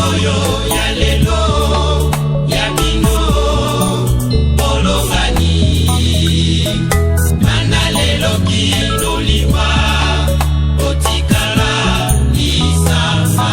oyo ya lelo ya bino bolongani mana lelo kino liwa otikala isama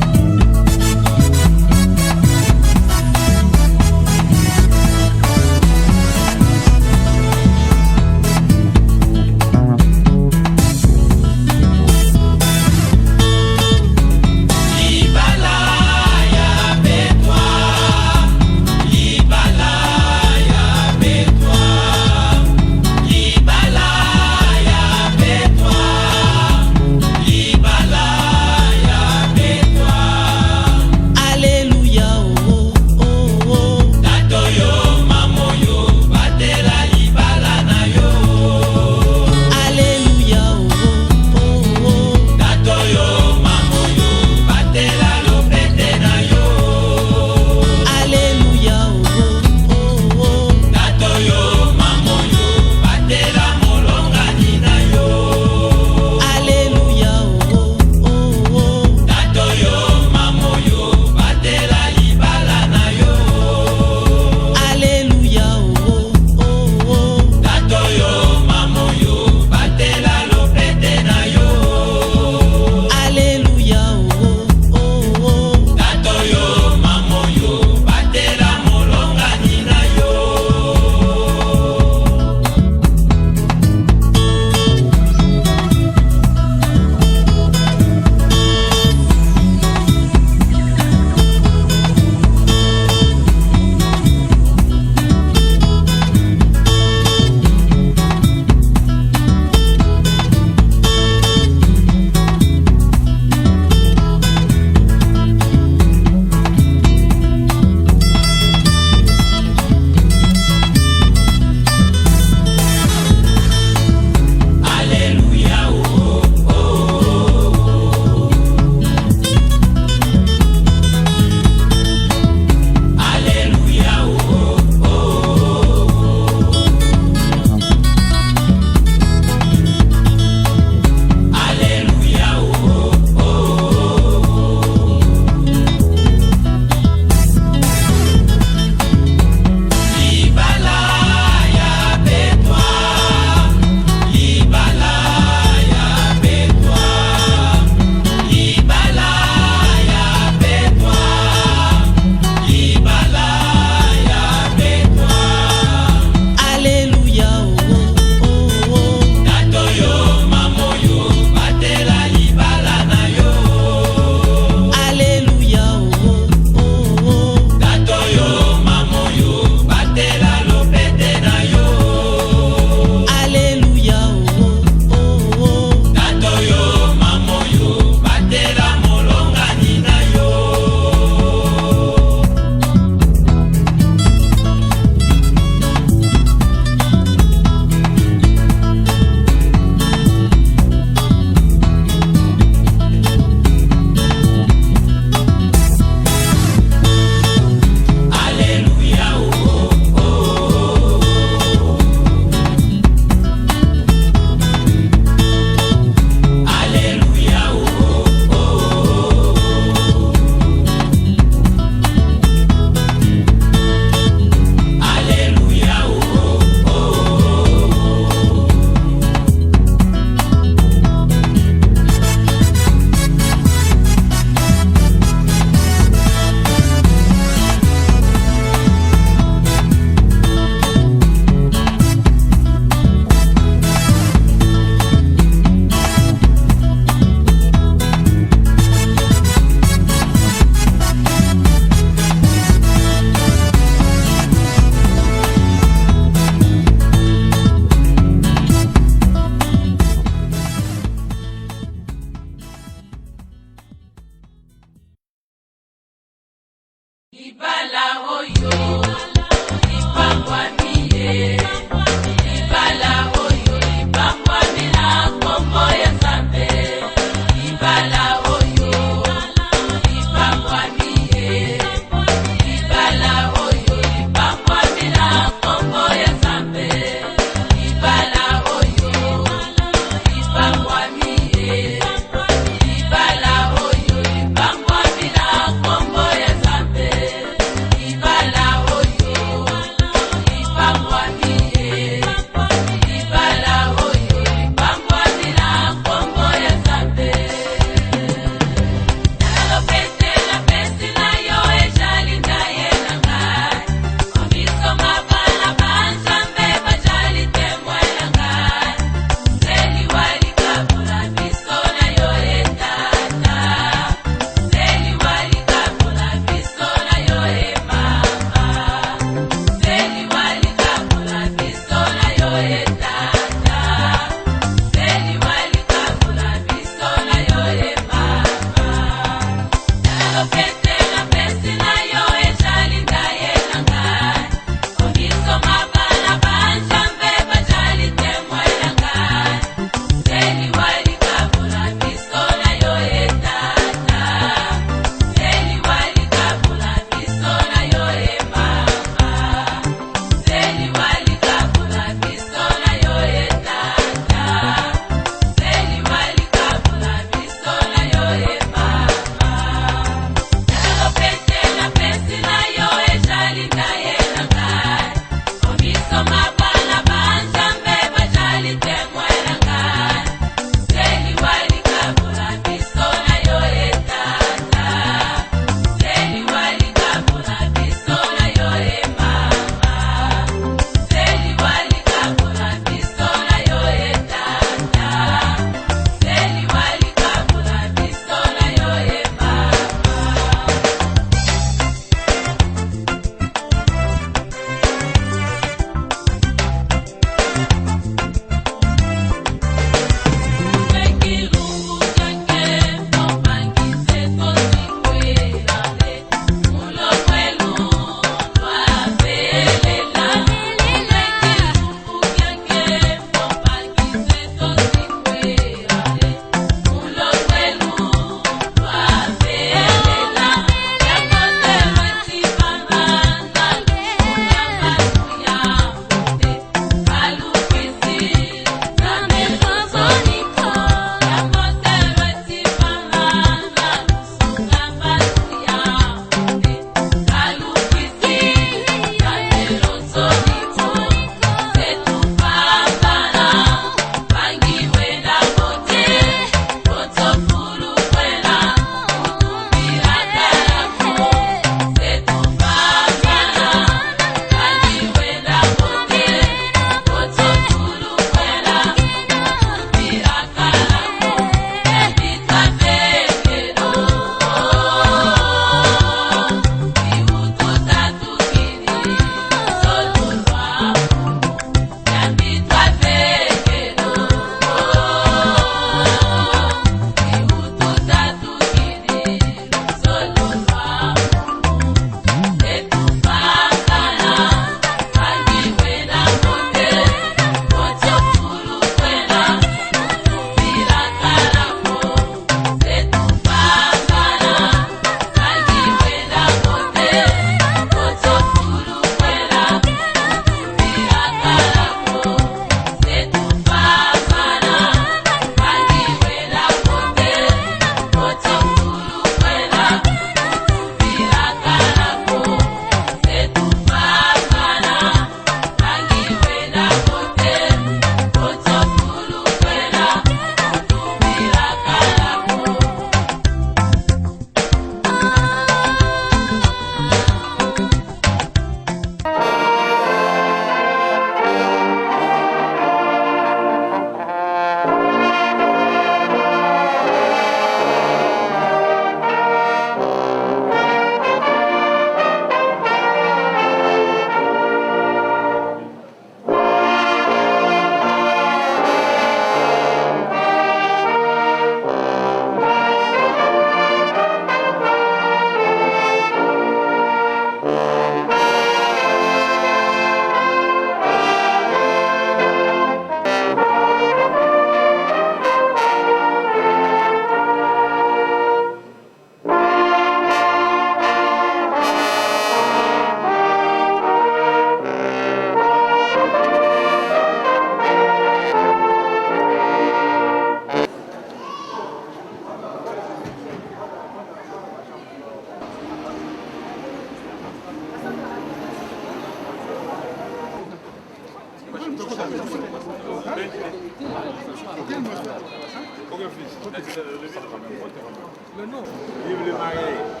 Vive le mariés.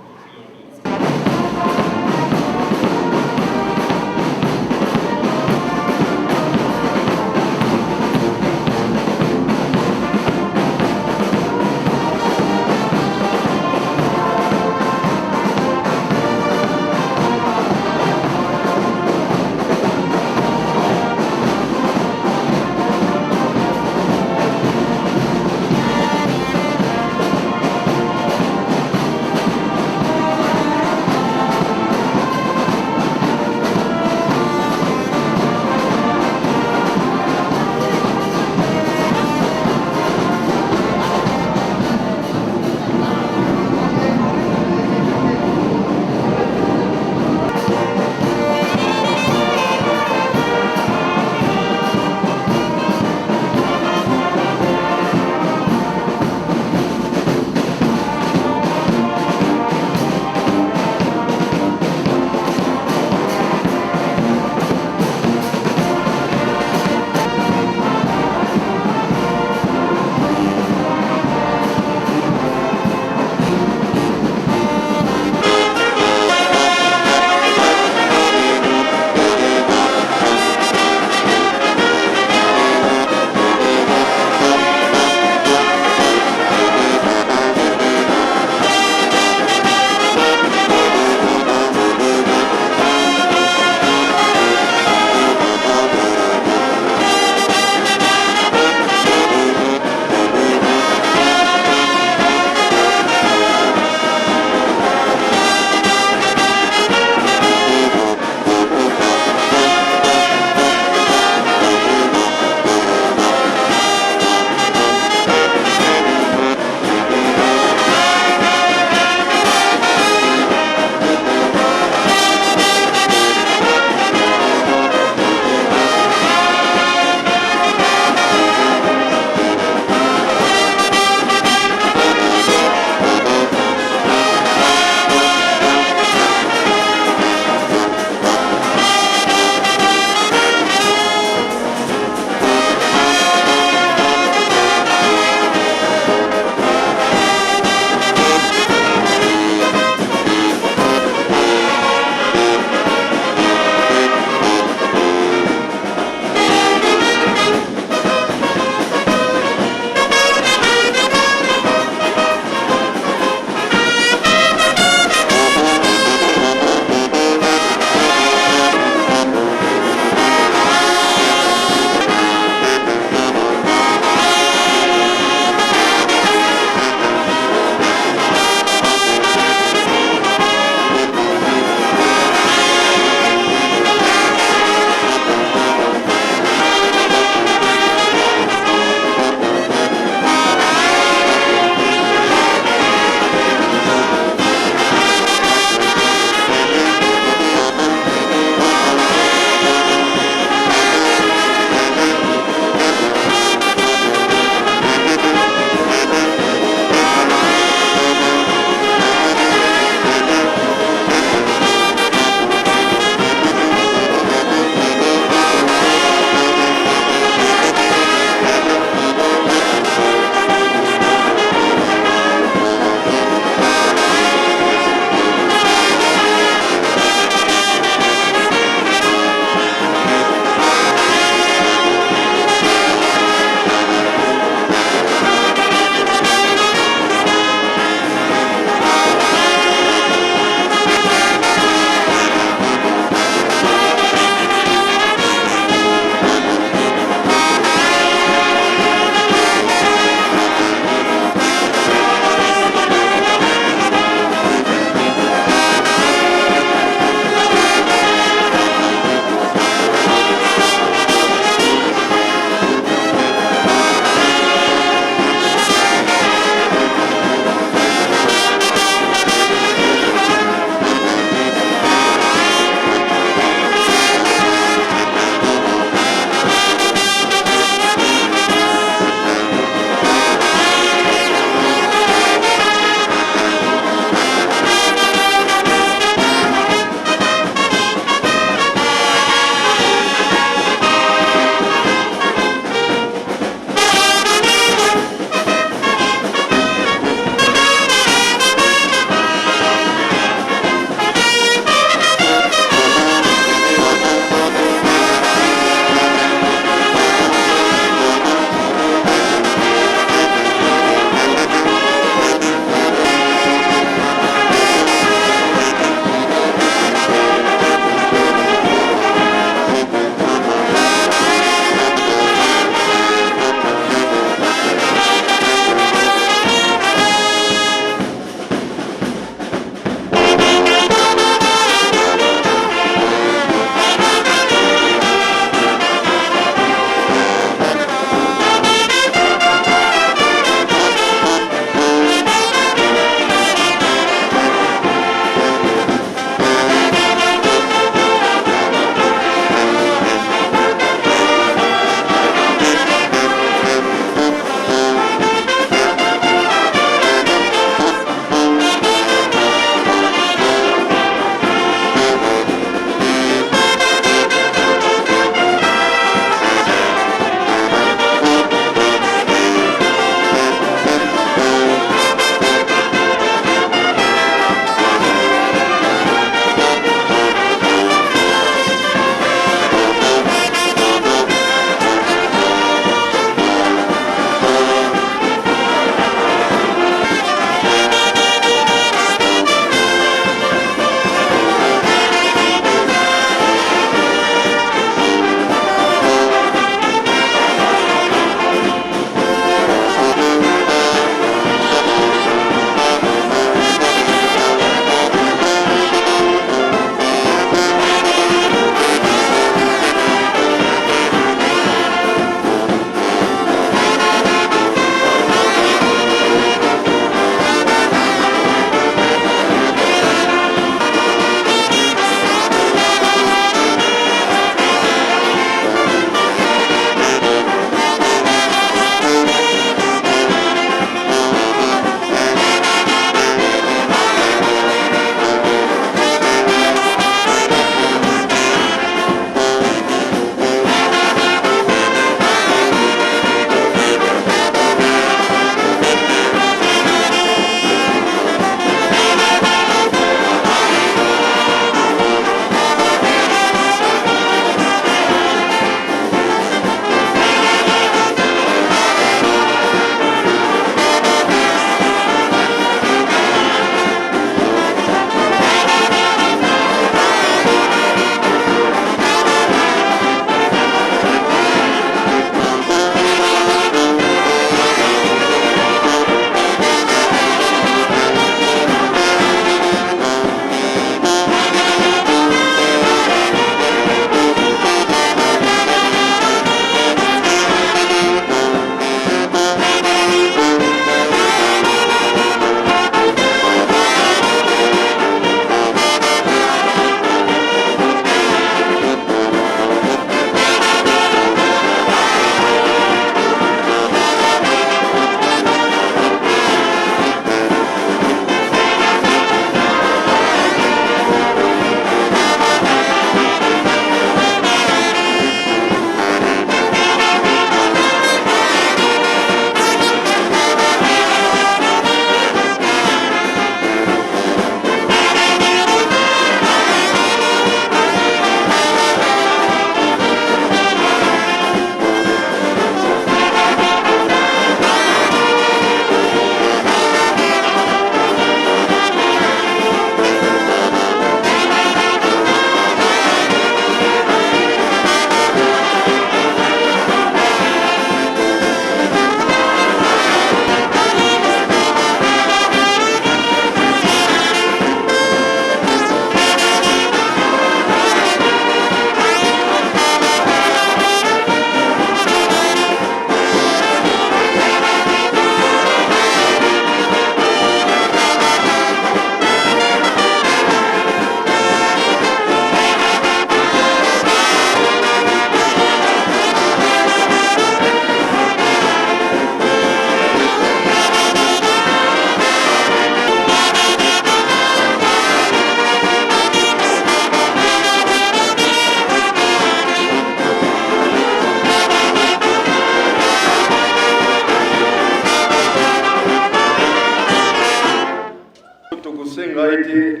été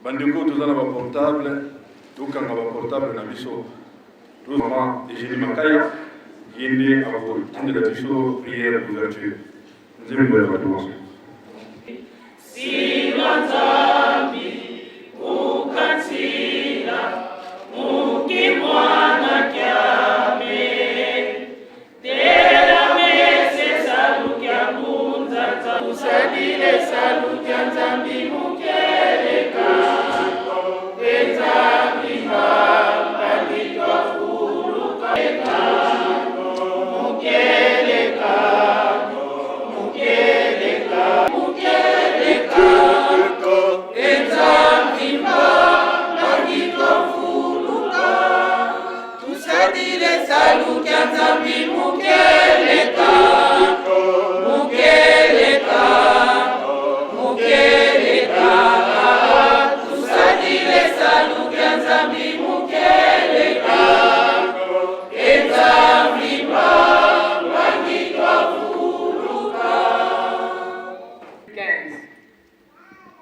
bandeko tozana ba portable tokanga ba portable na biso tout maman Eugénie Makaya yende avo tindela biso prière d'ouverture nzembo ya bato bonso Simanzambi ukatila mukimwana kyame tela mese salu kya munza usadile salu kya nzambi mukeleka nzambi mbamba nitwafuluka mukeleka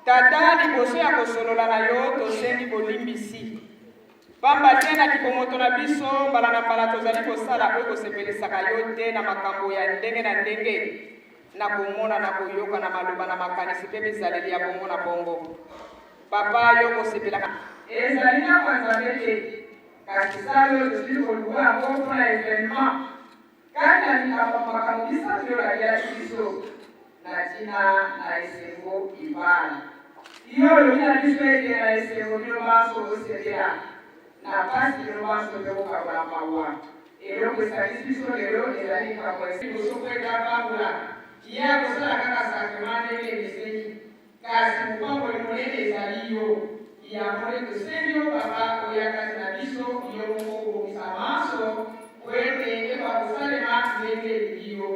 Tata liboso ya kosolola na yo tosengi bolimbisi pamba te na kikomoto na biso mbala na mbala tozali kosala oyo kosepelisaka yo te na makambo ya ndenge na ndenge na komona na koyoka na maloba na makanisi mpe bizaleli ya komona bongo papa yo kosepelaka ezali na kwanzambe te kasi sala oyo tozali koluka yango mpona evenement kati na likambo makambo misato yo labialaki biso na tina na esengo ibana iyo olobina biso ete na esengo bino banso osepela na pasi bino banso mpe kokabola mawa eloko esalisi biso lelo ezali likambo liboso mpo ekabangula kiya kosala kaka sakrema ndenge emiseni kasi mopamboli monene ezali yo yango nde tosengi yo papa oyakasi na biso yo moko kobomisa maso po ete ebakosalema ndenge elingi yo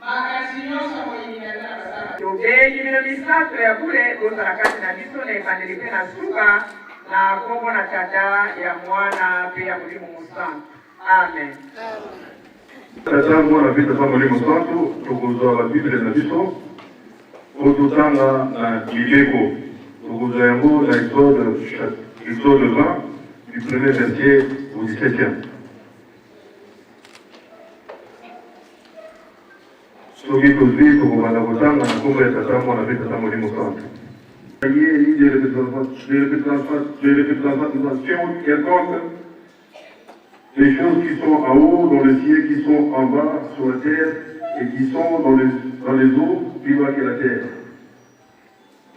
makasi nyonso moyiningata na basala tobengi bino misato ya bule kozala kati na biso na ebandeli mpe na suka na kombo na tata ya mwana mpe ya molimo mosantu amen. Tata mwana mpe tata molimo mosantu tokozwa babible na biso ototanga na libeko tokozwa yango na Exode 20 du premier verset au 17e. soki tozwi tokomanda kotanga na kombo ya tata mwana mpe tata molimo mosantu. Je répète quelconque, les choses qui sont en haut dans le ciel, qui sont en bas sur la terre et qui sont dans les eaux plus bas que la terre.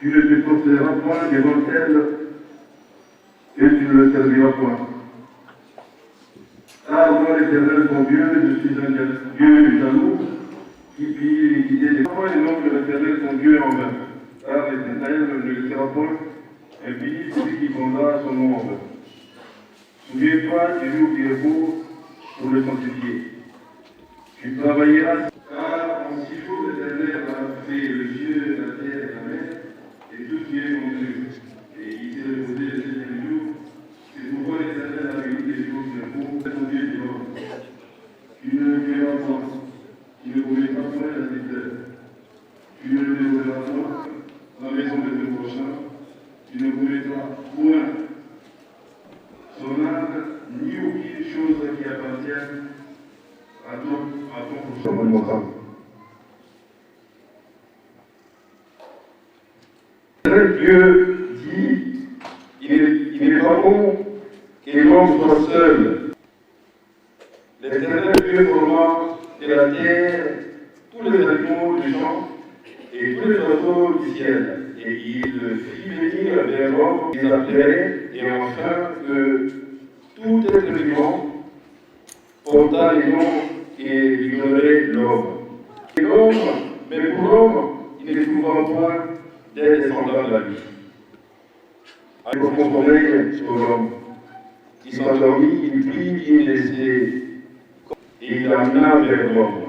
Tu ne te prosterneras point devant elles et tu ne le serviras point. Car moi l'Éternel ton Dieu, je suis un Dieu jaloux qui pille l'iniquité des enfants et non que l'Éternel ton Dieu en vain. Car l'Éternel ne le laissera point, et puis celui qui prendra son nom en vain. Souviens-toi du jour du repos pour le sanctifier. Tu travailleras, car en 6 jours l'Éternel a fait le ciel, la terre et la mer, et tout ce qui est en eux. Et il s'est reposé le 7e jour. C'est pourquoi l'Éternel a béni les jours du repos, ton Dieu du monde. Tu ne verras pas, tu ne commettras point la misère. Tu ne dévoreras point la maison de ton prochain, tu ne commettras point son âme, ni aucune chose qui appartienne à ton prochain. Dieu dit, il n'est pas bon que l'homme soit seul. L'Éternel Dieu forma de la terre tous les animaux du champ et tous les oiseaux du ciel, et il fit venir vers l'homme les appelait, et enfin que tout être vivant porta les noms et ignorait l'homme. Et l'homme, mais pour l'homme, il ne trouva point d'être semblable à lui. Un profond sommeil sur l'homme. Il s'endormit, il prit une de ses et il l'amena vers l'homme.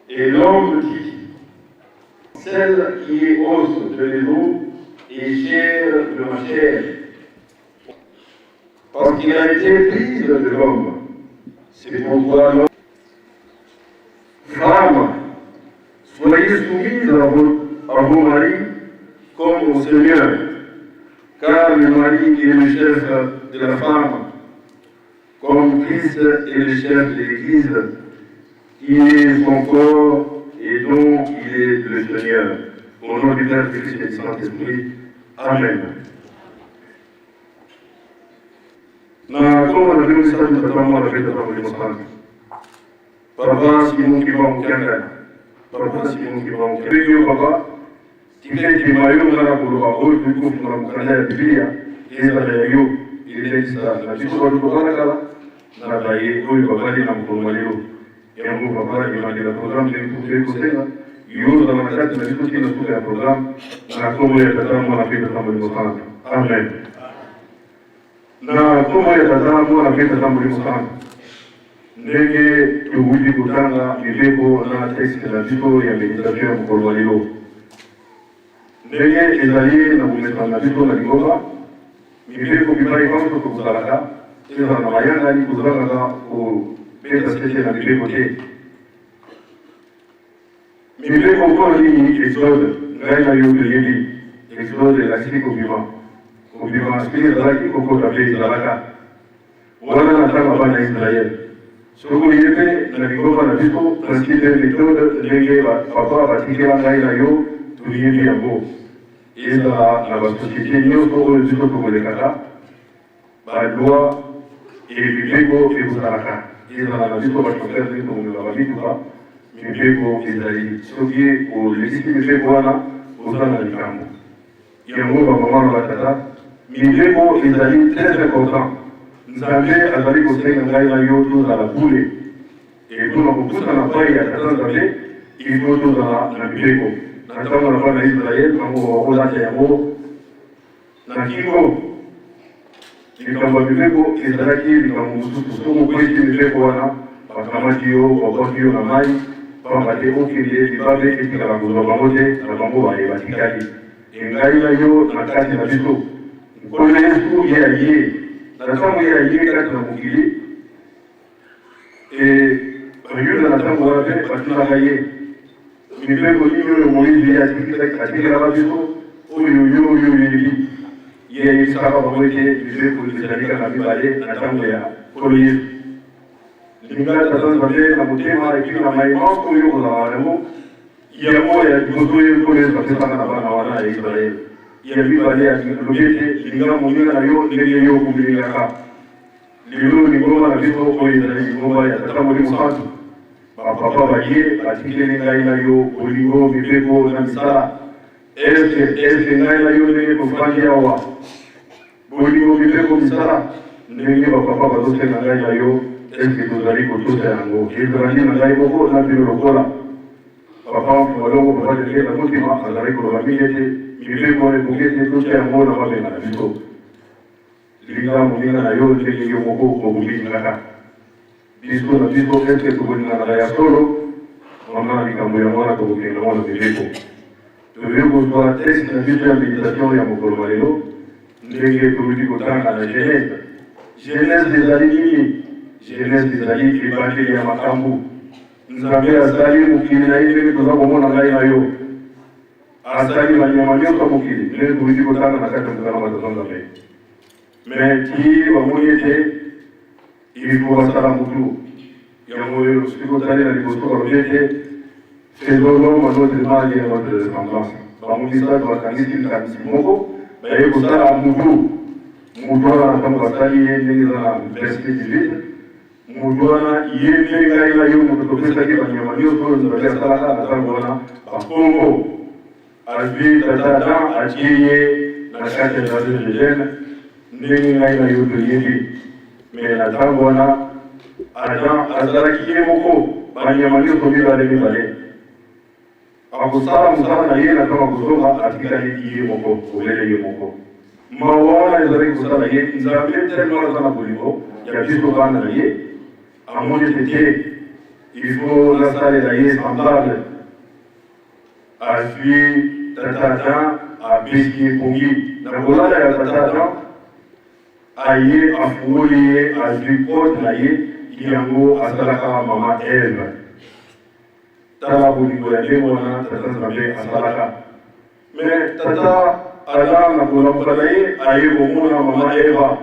Et l'homme dit, celle qui est os de mes os et chair de ma chair, parce qu'il a été prise de l'homme. C'est pourquoi l'homme. Femmes, soyez soumises à vos maris, comme au Seigneur, car le mari est le chef de la femme, comme Christ est le chef de l'Église, qui est son corps et dont il est le Seigneur. Au nom du Père, du Fils et du Saint-Esprit. Amen. Na kama na vile sasa tutatamwa na vile tutatamwa Papa si Mungu kibango kiangana. Papa si Mungu kibango kiangana. Papa kile kimayo na kuloba huyu tukufu na mkanda ya Biblia ile ya hiyo ile sasa na sisi watu kala na baye huyu papa ni na mkono leo. Yangu papa ni na program ni kusema hiyo za makati na vitu kile tuka ya program na kama ya tatamu na vile tutatamwa. Amen. Na kama ya tatamu na vile tutatamwa. Ndenge tuwezi kutanga miveko na teksti na vipo ya meditation ya mkolo wa leo. Ndenge ezali na kumesa na vipo na ligoma, miveko vipai kwanzo kuzalaka, eza na mayanga ni kuzalaka ku pesa sese na miveko te. Miveko kwa ni exode, ngai na yote yedi, exode la siko viva. Kuviva spiri zalaki koko tabe zalaka. Wana na tanga bana Israel. Soko yebe na ligoma na vipo transite méthode ndenge papa batikela ngai na yo tuyebi yango eza na basosiété nyonso oyo biso tokolekaka baloi mibeko ekozalaka ezala na biso bachauffeur ndenge tokomela bamituka mibeko ezali soki olekisi mibeko wana oza na likambo yango bamama na batata mibeko ezali très important. Nzambe azali kosenga ngai na yo tozala bule etuna kopusana pai ya tata Nzambe ifo tozala na mibeko na ntango na bana Israel bango bakolata yango na kingo likambo ya mibeko ezalaki likambo mosusu soki okwesi mibeko wana bakamati yo babwaki yo na mai pamba te okende libabe etikala kozwa bango te na bango batikali engai na yo na kati na biso nkolo Yesu ye aye na tango ya yeye kati na mukili bayuda na tango wape batuna ye mibeko niyo Moizi atikila babiso oyo yeli ye isaka bamweke mibeko italika na mibale na tango ya kolo Yesu lingala Nzambe na mutema epi na maimako oyo kozala yango ya liboso oyo koleza bapesaka na bana wana ya Israel ya mibale ya lobete linga moninga na yo ndenge yo kumilingaka lelo lingoma na biso oyo ezali lingoma ya tata molimo santu bapapa baye batikeli ngai na yo bolingo mibeko na misala ese ngai na yo ndenge tofandi awa bolingo mibeko misala ndenge bapapa bazosenga ngai na yo eske tozali kotosa yango ezalaki na ngai moko na bino lokola papa mfumalongo papa teke na motima azali koloba mingi ete mibeko ekokete tosa yango na babenga na biso linga moninga na yo ndenge yo moko okomilingaka biso na biso eske tokolingana na ya solo mama na likambo yango wana tokokenga ngo na mibeko tozali kozwa texte na biso ya méditation ya mokolo malelo ndenge toluki kotanga na Genèse ezali nini? Genèse ezali evangeli ya makambo Nzambe azali mokili na ye ndenge toza komona ngai na yo azali banyama nyonso mokili ndenge toluki kotanga na kati ya mokana matata Nzambe me ti bamoni ete ilifo basala motu yango oyo soki kotali na liboso balobi ete faisons l'homme à notre image et à notre ressemblance bamonisa bakangisi likanisi moko baye kosala motu wana na ntango basali ye ndenge eza na verset 18 motu wana ye ndenge ngai na yo moto topesaki banyama nyonso oyo Nzambe asalaka na ntango wana bakombo azwi tata Adam atie ye na kati ya jardin d'Eden ndenge ngai na yo toyebi me na ntango wana Adam azalaki ye moko banyama nyonso mibale akosala mosala na ye na ntango akozonga atikali ye moko olele ye moko mawa wana ezalaki kosala ye Nzambe tellement aza na bolingo ya biso bana na ye amoni ete te ilfo nasalela ye semblable azwi tata Adam abeki ye pongi na kolala ya tata Adam aye afungoli ye azwi pote na ye yango asalaka mama Eve tala bolingo ya ndenge wana tata Nzambe asalaka Mais tata Adam na Boulampalaye a eu au monde maman Eva.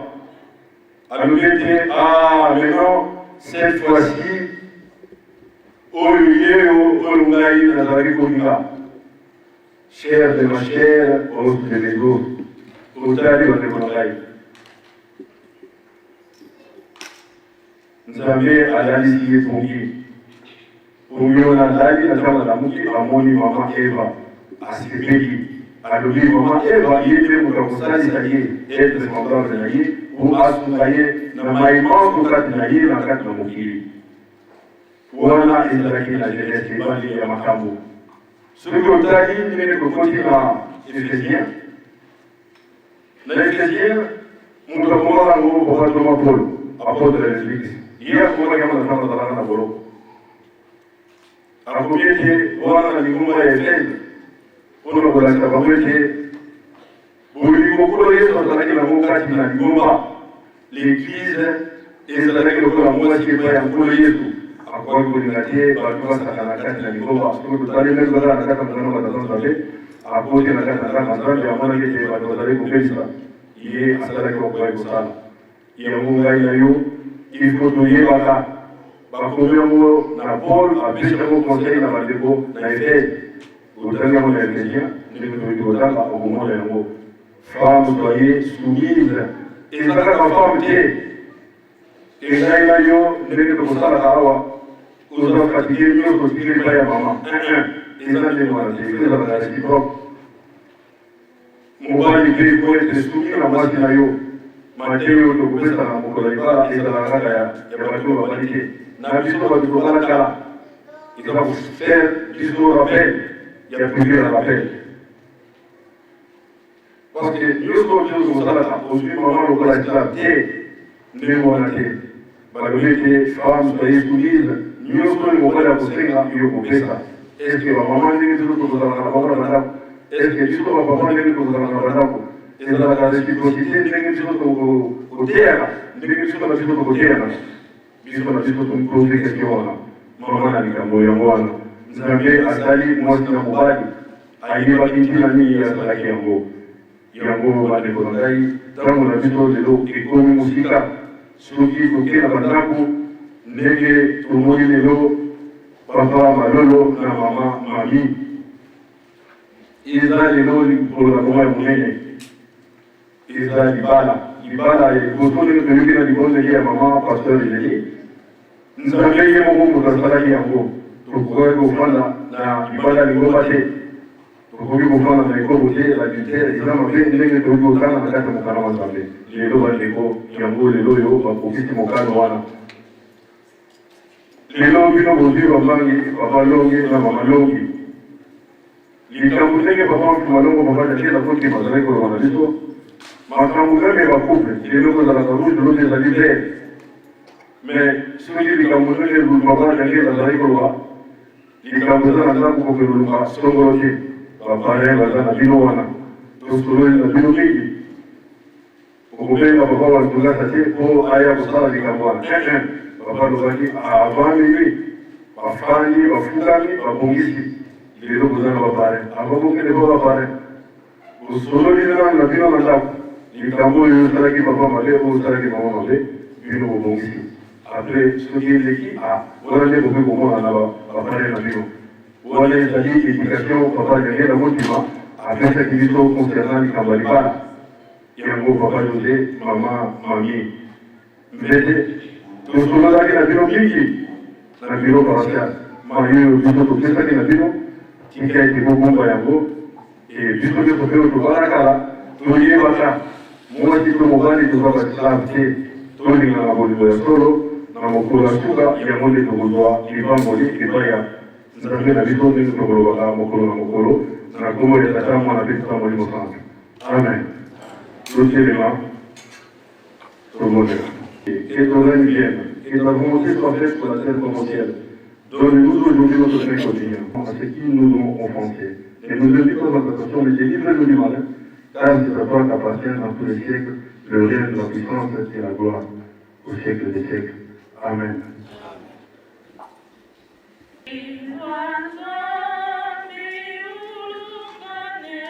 A nous dit, ah, maintenant, cette fois-ci, Olivier ou Olungaï Nazari Koninga, chair de ma chair, os de mes os, Otari de Olungaï. Nzambe alali siye pongi. Pongi on alali na kama na muki amoni maman Eva. Asipeli. Alobi maman Eva yeye mukakosali saye être semblable na ye ou asukaye na maimon tukati na ye na kati na mukili. Wana ezalaki na jeunesse ebandi ya makambo. Soki otali ndenge kokoti na Ephésiens. Na Ephésiens mutu akomaka yango papa Thomas Paul, apôtre de l'Église. Ye akomaki yango na ntango azalaka na boloko. Akomi ete wana na lingomba ya Efese mpona kolakisa bango ete bolingo kolo Yesu azalaki nango kati na lingomba. L'église ezalaki lokola mwasi epai ya nkolo Yesu. Akoki kolinga te bato basaka na kati na lingomba. Soki totali ndenge bazala na kati ya mokano batata Nzambe, akoti na kati na kati na Nzambe amonaki ete bato bazali kopesa ye asalaki okoki kosala. Yango ngai na yo il faut toyebaka bakomi yango na Paul apesi yango conseil na bandeko na Efese. Otangi yango na Ephésiens ndenge toyiki kotanga okomona yango. Femme soyez soumise. Ezalaka bafemme te. Engai na yo ndenge tokosalaka awa ozwa fatigué nyonso tikeli epai ya mama. Eza ndenge wana te ezalaka réciproque. Mobali mpe po ete soumis na mwasi na yo. Mateyo oyo tokopesa na mokolo ya libala ezalaka kaka ya bato oyo babali te. Na biso bato tokala kala eza kofaire biso rappel ya plusieurs rappel. Parce que nyonso nyonso kosalaka ozwi mama lokola esclave te ndenge wana te. Balobi ete femme soyez soumise nyonso oyo mobali akosenga yo kopesa. Estce bamama ndenge biso tokozalaka na bango na bandako? Estce biso bapapa ndenge tokozalaka na bandako? Ezalaka réciprocité ndenge biso tokoteyaka ndenge biso na biso tokoteyaka. Biso na biso topose question wana mama na likambo yango wana. Nzambe asali mwasi na mobali ayebaki ntina nini asalaki yango. Yango bandeko na ngai ntango na biso lelo ekomi mosika. Soki toke na bandako ndenge tomoni lelo papa malolo na mama mami eza lelo likolo na koma ya monene. Eza libala ekoso ndenge toyoki na likolo ndenge ya mama pasteur Ezelie. Nzambe ye moko moto asalaki yango. Tokoki kofanda na libala lingomba te. Tokoki kofanda na ekobo te l'adultère eza mabe ndenge toyoki kotanga na kati ya mokano wa Nzambe. Lelo bandeko yango lelo oyo bakokisi mokano wana. Lelo bino bozwi bambangi papa longi na mama longi. Likambo ndenge papa malongo papa jachela koti bazalaki koloba na biso. Makambo nzambe bakouple lelo kozalaka rouge lelo ezali vert. Mais soki likambo ndenge papa jachela azalaki koloba likambo eza na nzambe kokeloluka songolo te. Bapare baza na bino wana tosololi na bino mingi. Okobenga papa walitungasa te po aya kosala likambo wana. Papa alobaki avant minuit bafandi bafukami babongisi lelo kozanga bapare ababokele po bapare osololi nano na bino na ndako likambo oyo osalaki papa mabe oyo osalaki mama mabe bino bobongisi. Apres soki eleki wana nde bokoki komona na bapare na bino. Wana ezali éducation papa alenge na motima apesaki biso concernant likambo ya libala. Yango papa José mama mami mbete tosololaki na bino mingi na biro paroisial mayoyo biso topesaki na bino tika ete bobomba yango. Biso nyonso mpe oyo tobalakala toyebaka mwasi to mobali toza baslave te tolingana bolingo ya solo na mokolo ya suka yango nde tokozwa libamboli epai ya Nzambe na biso ndenge tokolobaka mokolo na mokolo na kombo ya tata mwana mpe tata molimo santu. Amen. Totelema tomonela. Que ton règne vienne, que ta volonté soit faite sur la terre comme au ciel. Donne-nous aujourd'hui notre pain quotidien, à ceux qui nous ont offensés. Et nous ne pas en tentation, mais délivre-nous du mal, car c'est à toi qu'appartient dans tous les siècles le règne, la puissance et la gloire, au siècle des siècles. Amen. Iwan zambi ulukane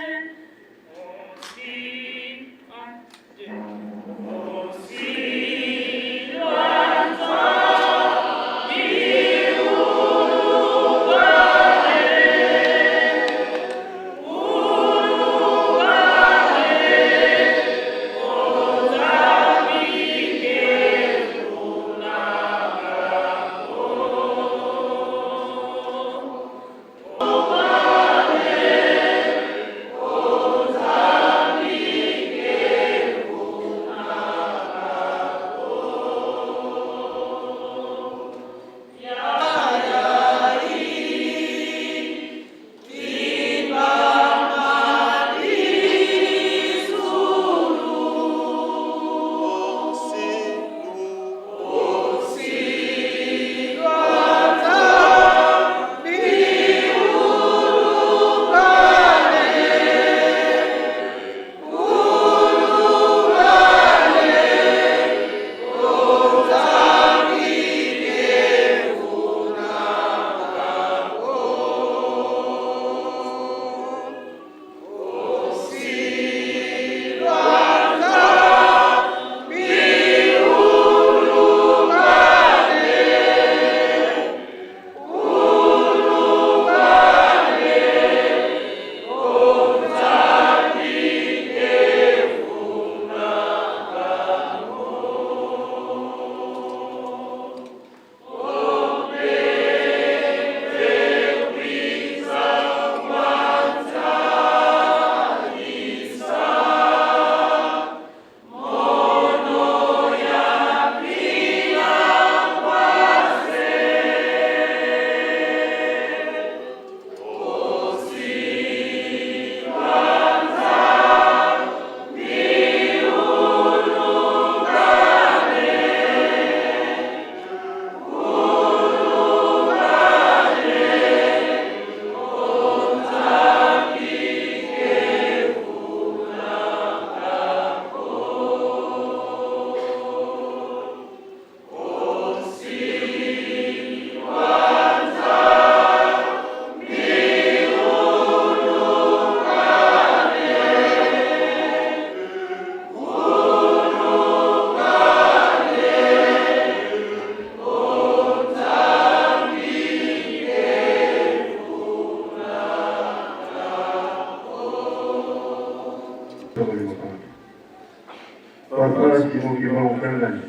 Papa, si mon vivant en plein l'année.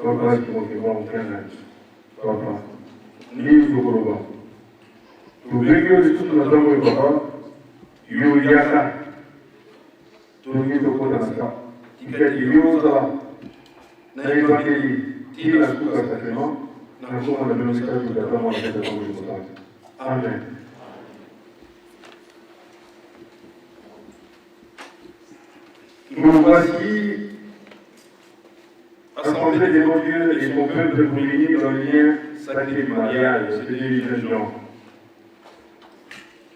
Papa, si mon vivant en plein l'année. Papa, ni Zogoroba. Tu vengo di tutto la tua papa, io yaka. Tu mi tocco da sa. Ti chiedi io da. Nei Vangeli, ti la scusa sacrement, non come la velocidad di Catamo alla fede come importante. Amen. Nous voici assemblés devant Dieu et son peuple pour unir dans le lien sacré du mariage, celui du jeune gens.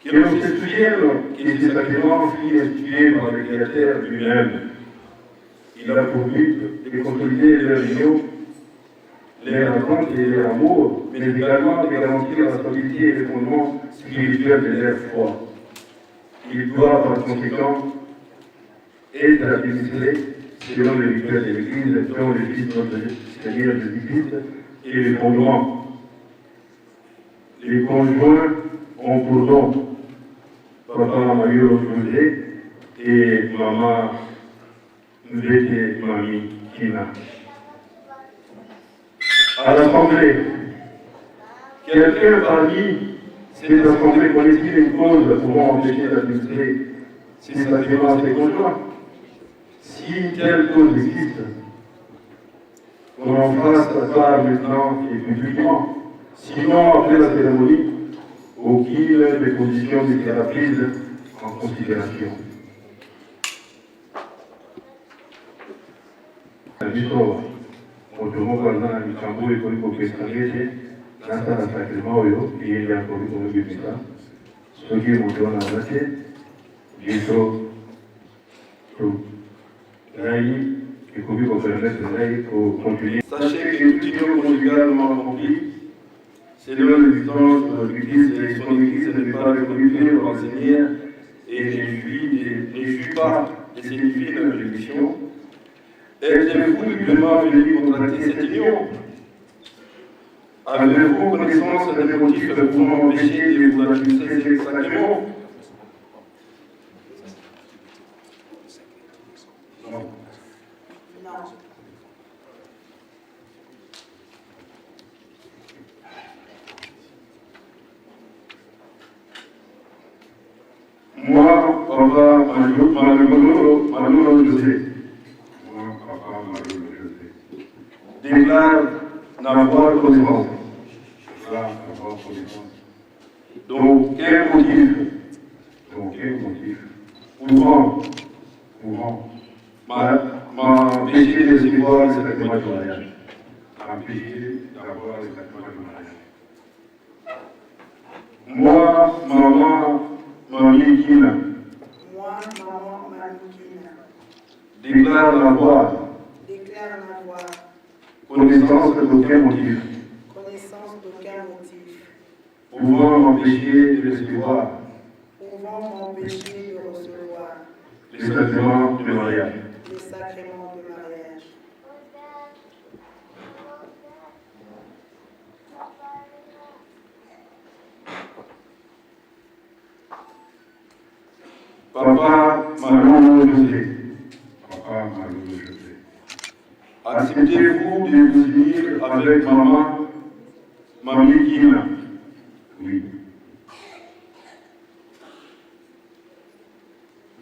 Que l'on se souvienne que ce sacrement fut institué par le Créateur lui-même. Il a pour but de consolider leur union, leur rencontre et leur amour, mais également de garantir la stabilité et le fondement spirituel de leur foi. Il doit par conséquent être administré selon le rituel de l'Église, dont le Fils notre Seigneur Jésus-Christ et le fondement. Les conjoints ont pour don Papa Mario José et Maman Mbete Mami Kina. À l'Assemblée, quelqu'un parmi ces assemblées connaît-il une cause pouvant empêcher d'administrer ces sacrements à ses conjoints? Si une telle cause existe, qu'on en fasse part maintenant et publiquement. Sinon, après la cérémonie, aucune des conditions ne sera prise en considération. Motomo kwanza na michambo iko iko pesangete nasa na sacrement oyo iye ya ko iko ngibisa soki moto na zate jiso to rai iko iko permettre rai ko continuer. Sachez que toute union conjugale accomplie selon l'existence du Christ et son Église ne pas reconnue par le Seigneur et ne jouit pas de ses divines bénédictions. Êtes-vous librement venus contracter cette union? Avez-vous connaissance des motifs pour m'empêcher de vous administrer ces sacrements? Non. Moi, Papa Manolo José, déclare n'avoir connaissance. Donc, quel motif pouvant m'empêcher de recevoir le sacrement du mariage? Empêcher d'avoir le sacrement du mariage. Moi, maman Mami Kina, déclare n'avoir connaissance d'aucun motif pouvant m'empêcher de recevoir les sacrements du mariage. Papa Malou José. Acceptez-vous de vous unir avec maman Mami Kina? Oui.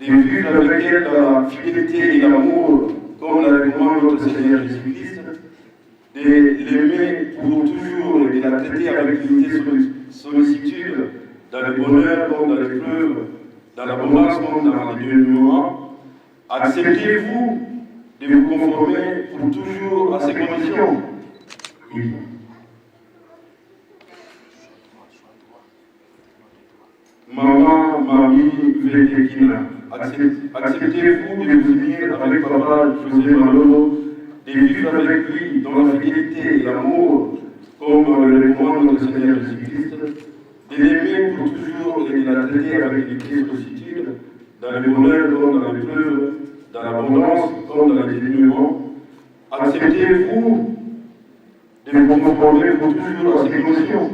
De vivre avec elle dans la fidélité et l'amour, comme la recommande notre Seigneur Jésus-Christ, de l'aimer pour toujours et de la traiter avec dignité et sollicitude, dans le bonheur comme dans l'épreuve, dans l'abondance comme dans les dénuements. Acceptez-vous de vous conformer pour toujours à ces conditions? Oui. Maman, Mami, Vétékina, acceptez-vous de vous unir avec Papa José Malolo, de vivre avec lui dans la fidélité et l'amour, comme le recommande notre Seigneur Jésus-Christ, de l'aimer pour toujours et de la traiter avec dignité et sollicitude, dans le bonheur comme dans l'épreuve, dans l'abondance comme dans les dénuements? Acceptez-vous de vous conformer pour toujours à ces conditions?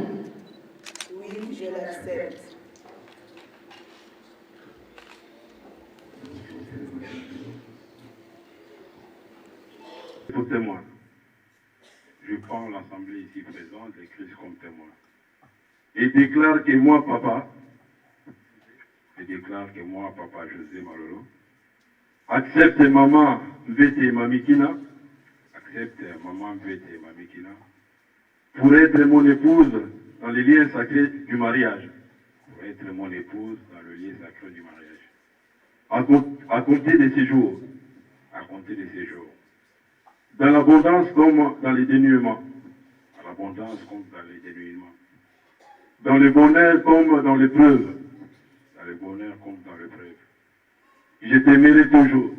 Oui, je l'accepte. Pour témoin. Je prends l'assemblée ici présente, l'Église comme témoin. Et déclare que moi, papa, José Malolo, accepte maman Mvete Mamikina, pour être mon épouse dans les liens sacrés du mariage. À compter de ces jours. Dans l'abondance comme dans les dénuements. Dans le bonheur comme dans l'épreuve. Je t'aimerai toujours.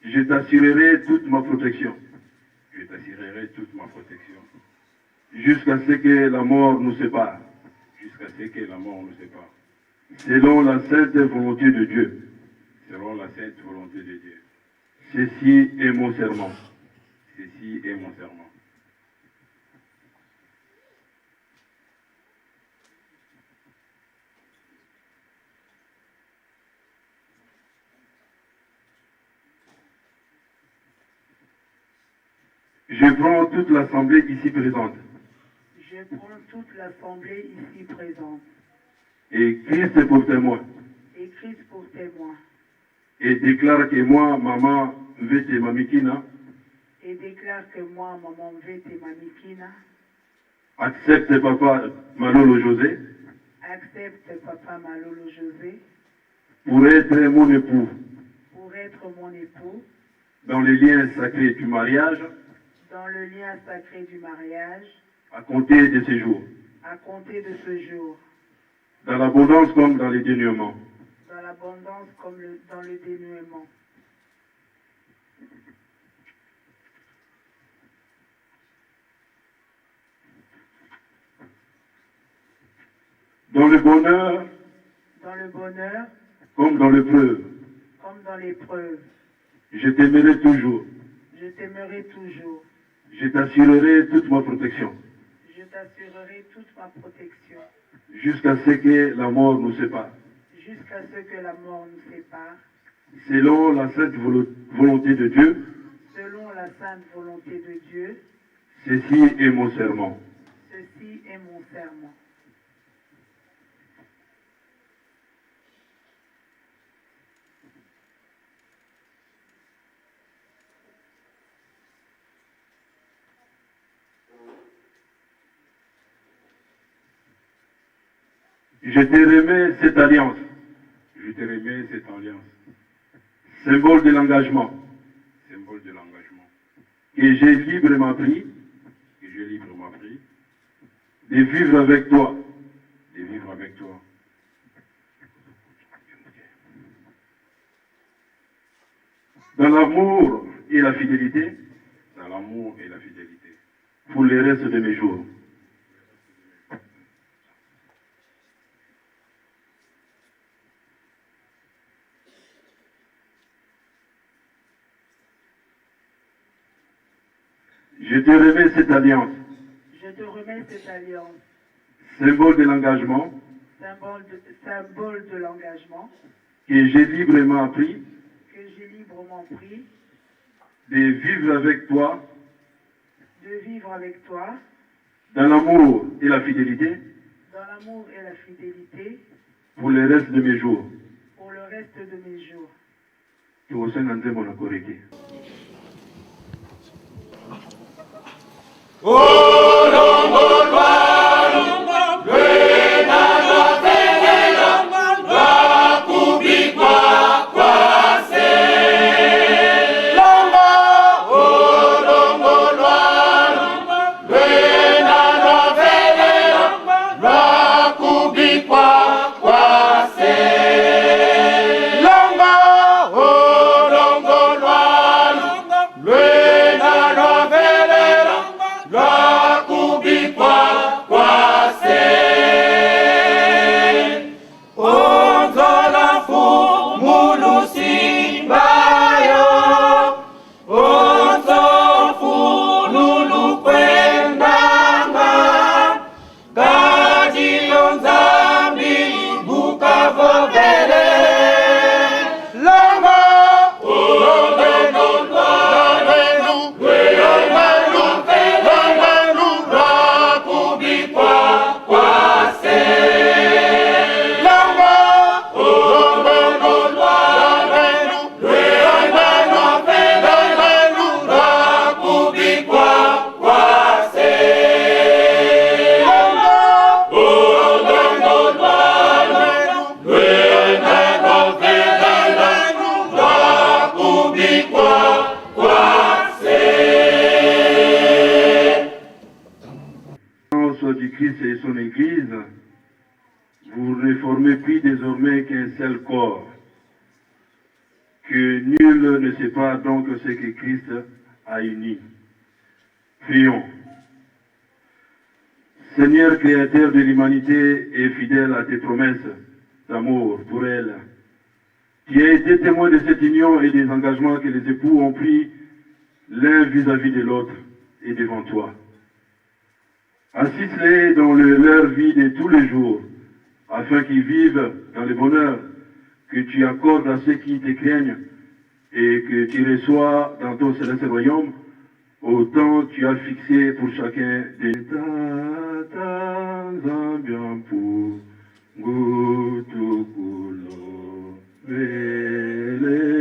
Je t'assurerai toute ma protection. Jusqu'à ce que la mort nous sépare. Selon la sainte volonté de Dieu. Ceci est mon serment. Je prends toute l'assemblée ici présente. Et Christ pour témoin. Et déclare que moi, maman Mvete Mamikina, accepte papa Malolo José, pour être mon époux, dans les liens sacrés du mariage, à compter de ce jour, dans l'abondance comme dans les dénuements. Dans le bonheur, comme dans l'épreuve. Je t'aimerai toujours. Je t'assurerai toute ma protection. Jusqu'à ce que la mort nous sépare. Selon la sainte volonté de Dieu. Ceci est mon serment. Je te remets cette alliance. Symbole de l'engagement. Que j'ai librement pris. De vivre avec toi. Dans l'amour et la fidélité. Pour le reste de mes jours. Je te remets cette alliance. Symbole de l'engagement. Que j'ai librement pris. De vivre avec toi. Dans l'amour et la fidélité. Pour le reste de mes jours. La Nul ne sépare donc ce que Christ a uni. Prions. Seigneur créateur de l'humanité et fidèle à tes promesses d'amour pour elle, tu as été témoin de cette union et des engagements que les époux ont pris l'un vis-à-vis de l'autre et devant toi. Assiste-les dans leur vie de tous les jours, afin qu'ils vivent dans le bonheur que tu accordes à ceux qui te craignent et que tu reçois dans ton céleste royaume, autant tu as fixé pour chacun des bien pour Goutukulo Vele.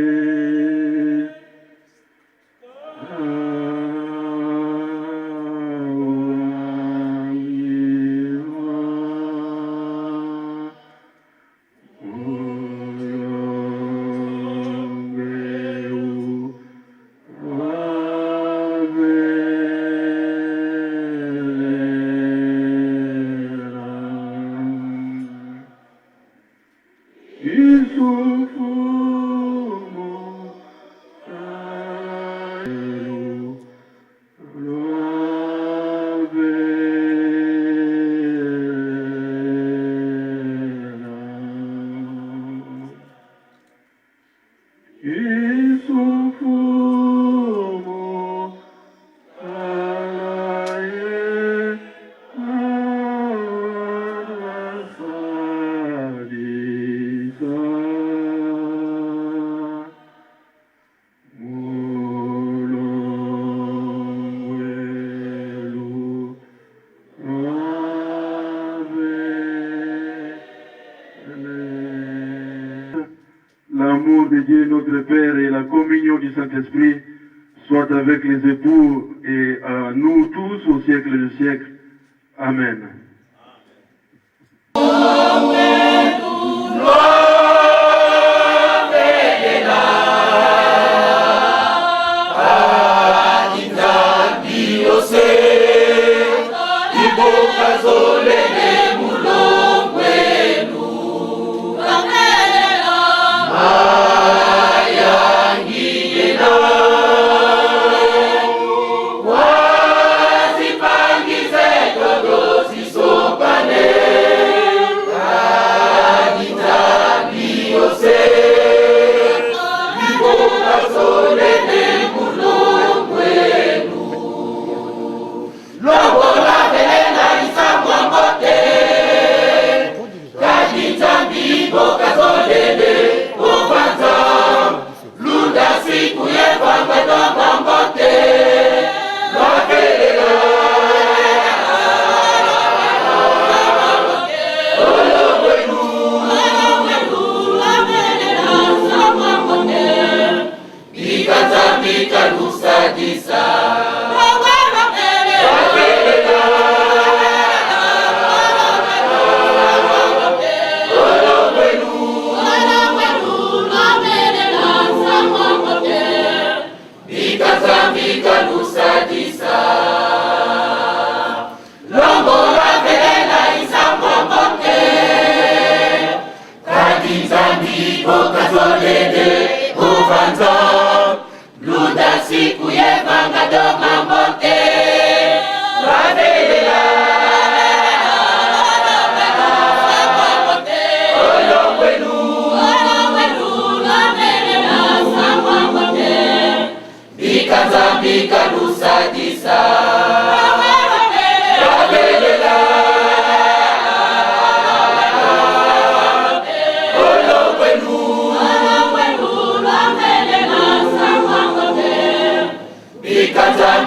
L'amour de Dieu notre Père et la communion du Saint-Esprit soient avec les époux et à nous tous au siècle des siècles. Amen.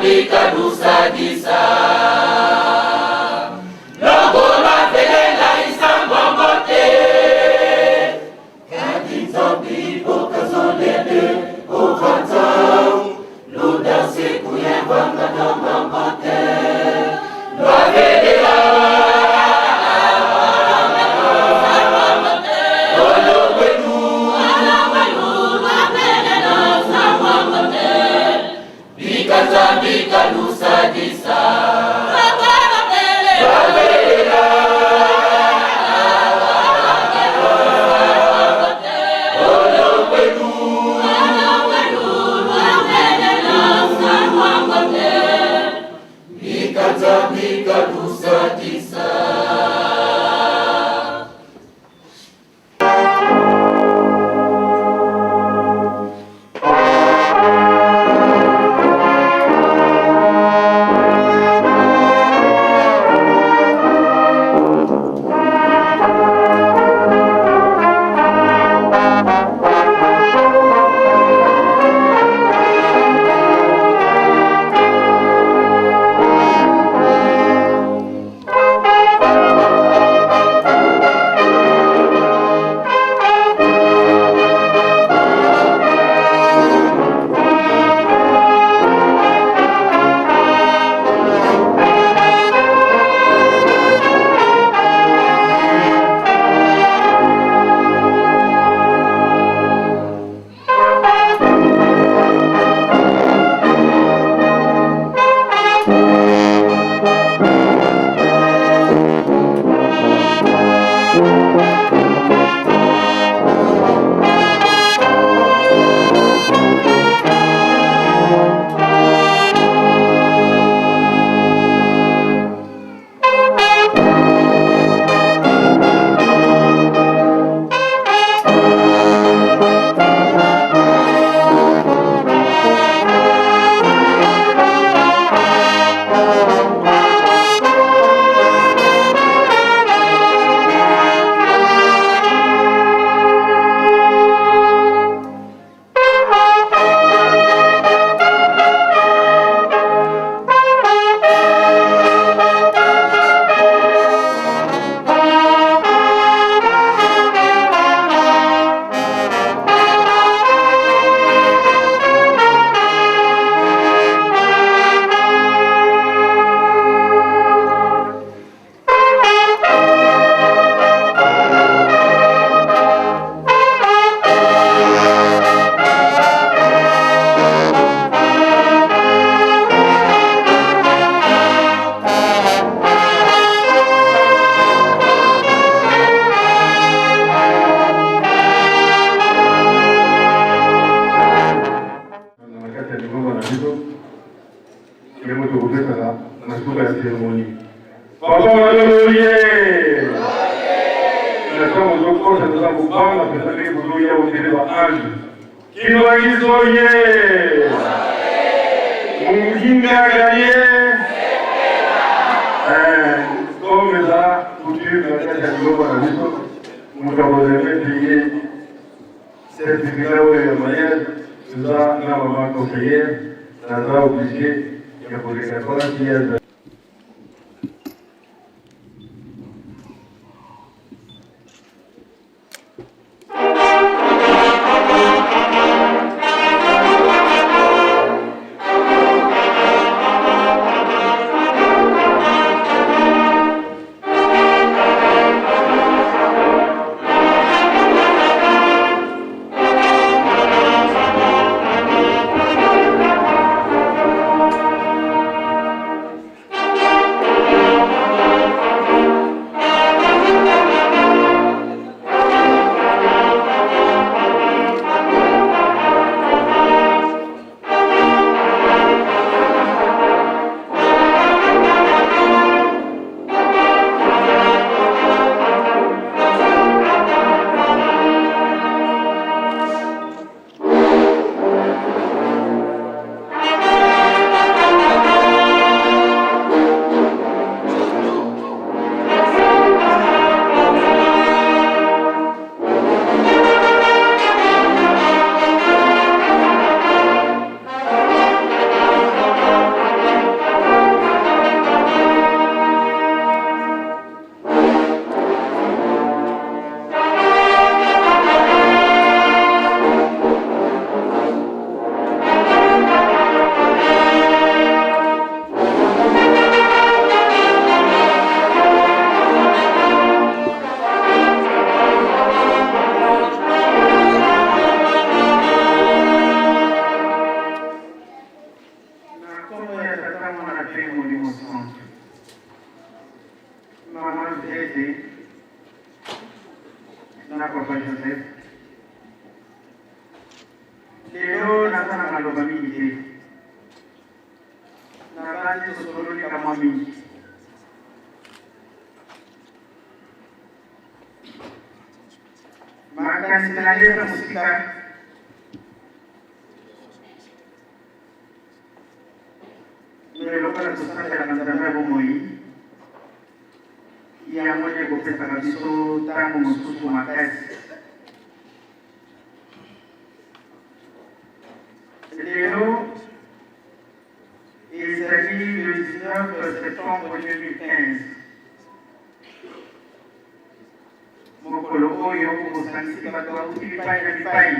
Bika nusa disa suka ya cérémonie. Papa Maloloye! Nasa muzokosa tuza kupanga pesani kuzuia utili wa anji. Kibagizoye! Munginga gaye! Comme ça, coutume, la tête à l'eau à la maison, nous avons payé certificat de mariage, tout ça, nous avons conseillé, nous avons obligé, il y a pour les 40 years. Leo nasana maloba mingi te. Nabandi tosololi kama mingi. Makanisi naleta musika. Melokala tusana ya nzambe bomoi. Ya mwenye kopesa kabiso tangu mususu makasi. Léo, il s'agit le 19 septembre 2015. Mokolo oyo kosangisika bato bauti bipai na bipai.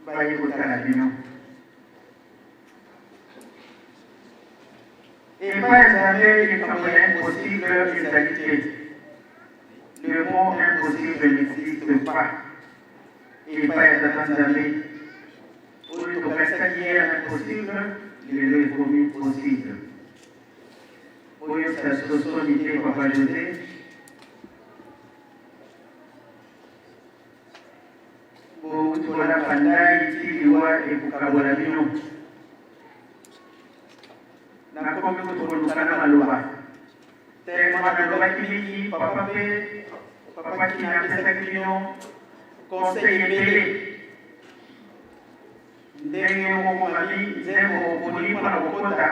Baye kotala bino. Et pas jamais il est impossible d'égalité. Le mot impossible n'existe pas. Et pas être jamais. Pour le reste qui est impossible, il est promis possible. Pour cette société, Papa José, pour la pandémie, il y a et pour Kabolabino. Na comme nous pour nous canal maloba. Tellement maloba qui papa qui n'a pas de client. Conseil ébélé. Ndenge mokomami nzembo bolimo na bokota.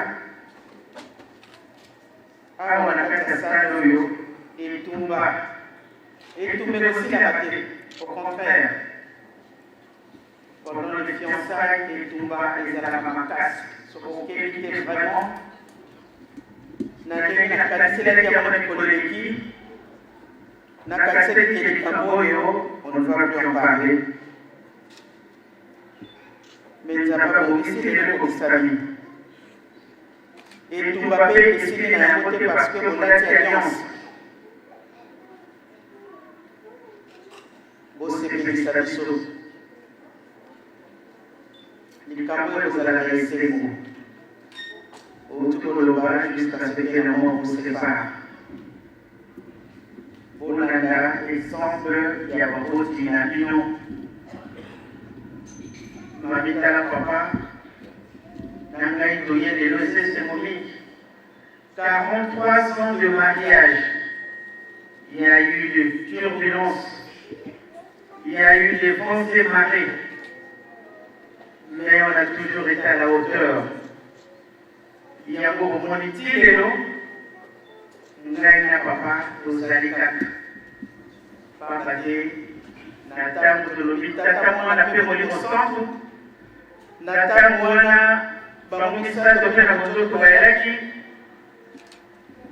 Awa na kati ya sala oyo etumba. Etumbeli aussi la bate. Au contraire. Pendant les fiançailles, etumba ezalaka makasi. Soki éviter vraiment. Na ndenge na kaniselaki yango na likolo eleki. Na kaniselaki likambo oyo. On ne va plus en parler. Mais nous avons ici les Kokistami. Et tout va bien ici les Nayamote parce que on a une alliance. Bosse Kébisa Bissolo. Les Camerounais vous allez la laisser vous. Autour de l'Oba jusqu'à ce que le monde vous sépare. Bonanda, exemple, il y a beaucoup d'inabino. Mamita la papa, Nangai Toye de l'OCS Momi. 43 ans de mariage. Il y a eu de turbulences. Il y a eu des vents et marées. Mais on a toujours été à la hauteur. Il y a beaucoup de monde ngai na papa tozali kaka papa te na ntango tolobi tata mwana mpe molimo santu na ntango wana bango misato mpe na monzoto bayelaki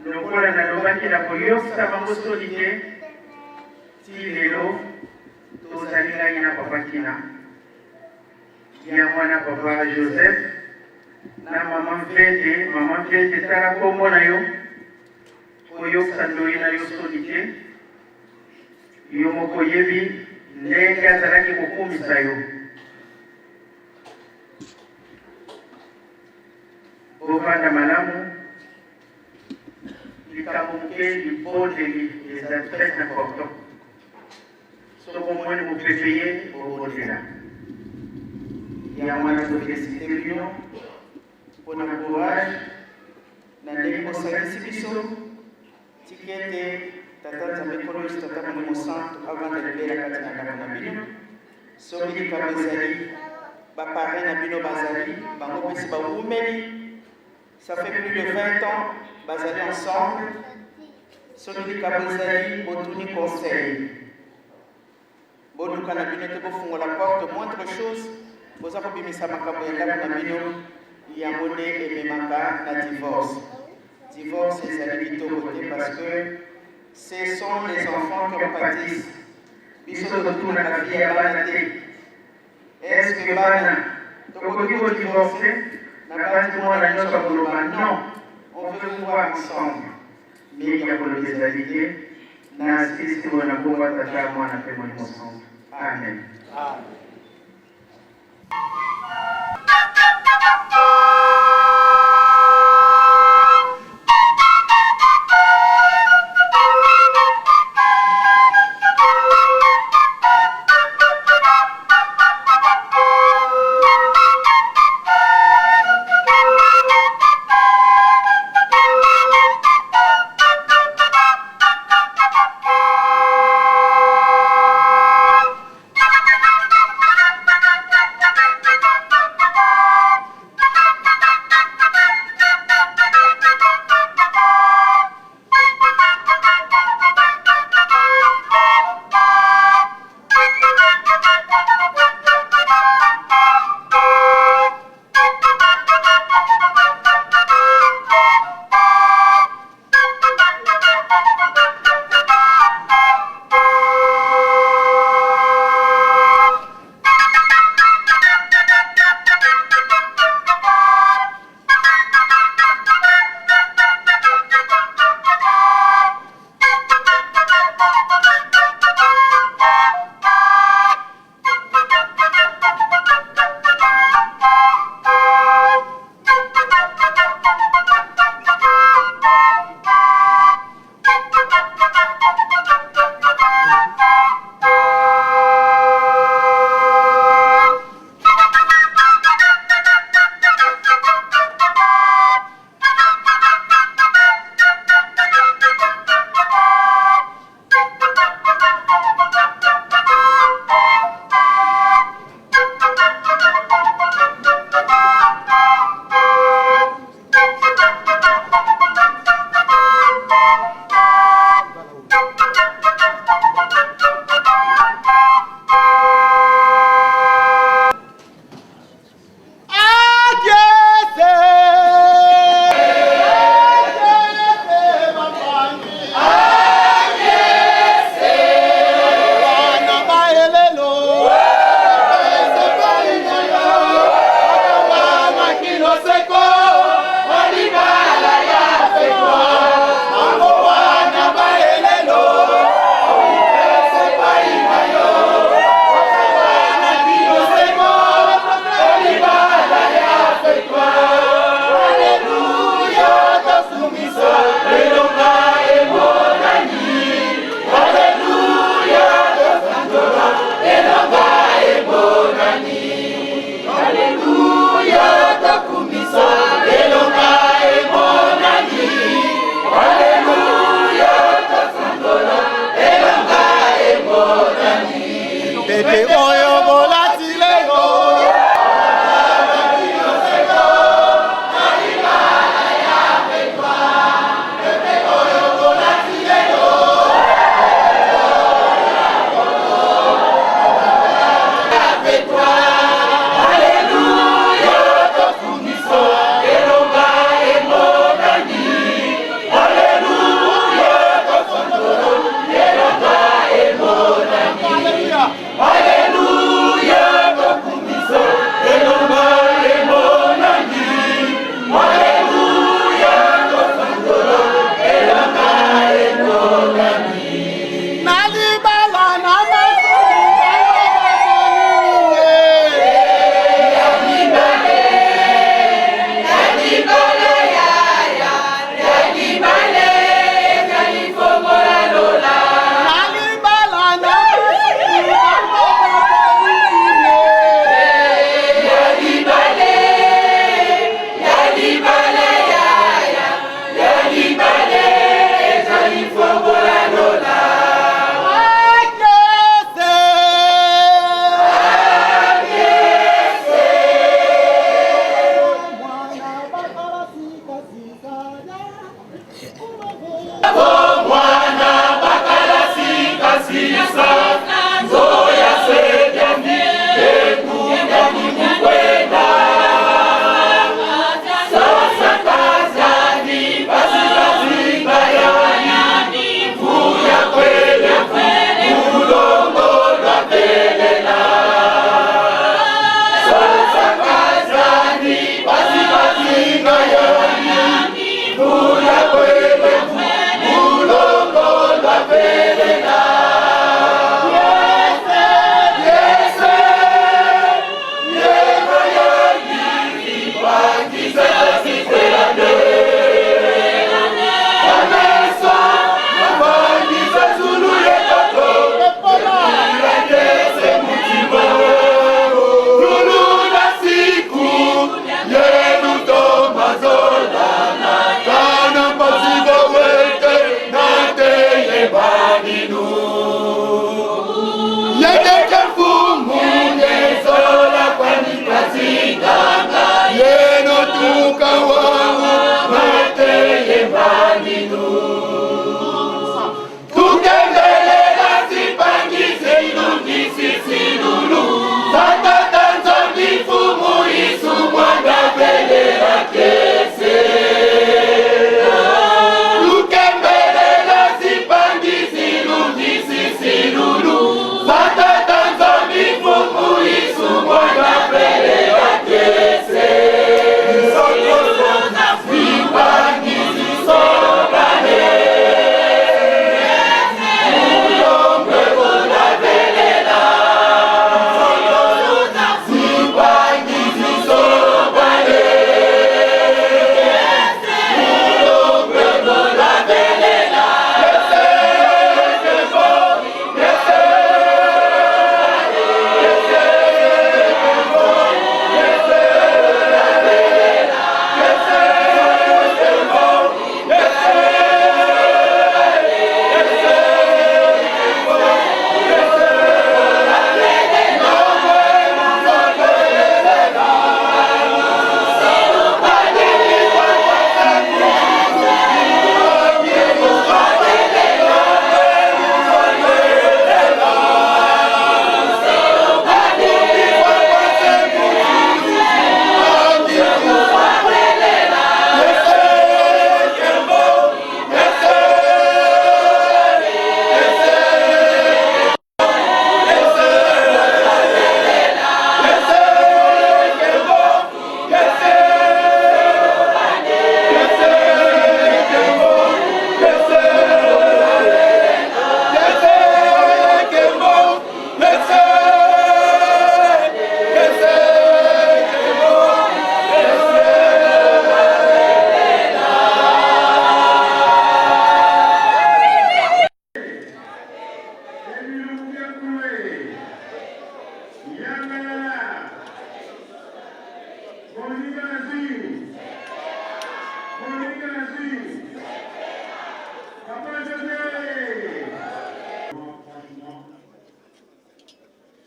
lokola nalobaki na koyokisa bango soni te ti lelo tozali ngai na papa kina ya mwana papa Joseph na mama mvete tala kombo na yo koyokisa ndoi na yo soni te yo moko yebi ndenge azalaki kokumisa yo bovanda malamu likambo moke libondeli eza très important soko moni mopepe ye bobondela yango wana tofélicite bino mpona courage na ndenge bosalisi biso tikete tata nzambe nkolo yesu tata molimo santo avanda libela kati na ndako na bino soki likambo ezali bapare na bino bazali bango mpesi bawumeli ça fait plus de 20 ans bazali ensemble soki likambo ezali botuni conseil boluka na bino te bofungola porte moindre chose boza kobimisa makambo ya ndako na bino yango nde ememaka na divorce. Divorce ezali kitoko te parce que ce sont les enfants qui en pâtissent. Biso totunaka vie ya bana te. Est-ce que bana tokoki kodivorce na kati mwana nyonso akoloba non, on veut pouvoir ensemble. Mais ya koloba ezali te na sisi wana komba tata mwana mpe molimo santo. Amen. Amen.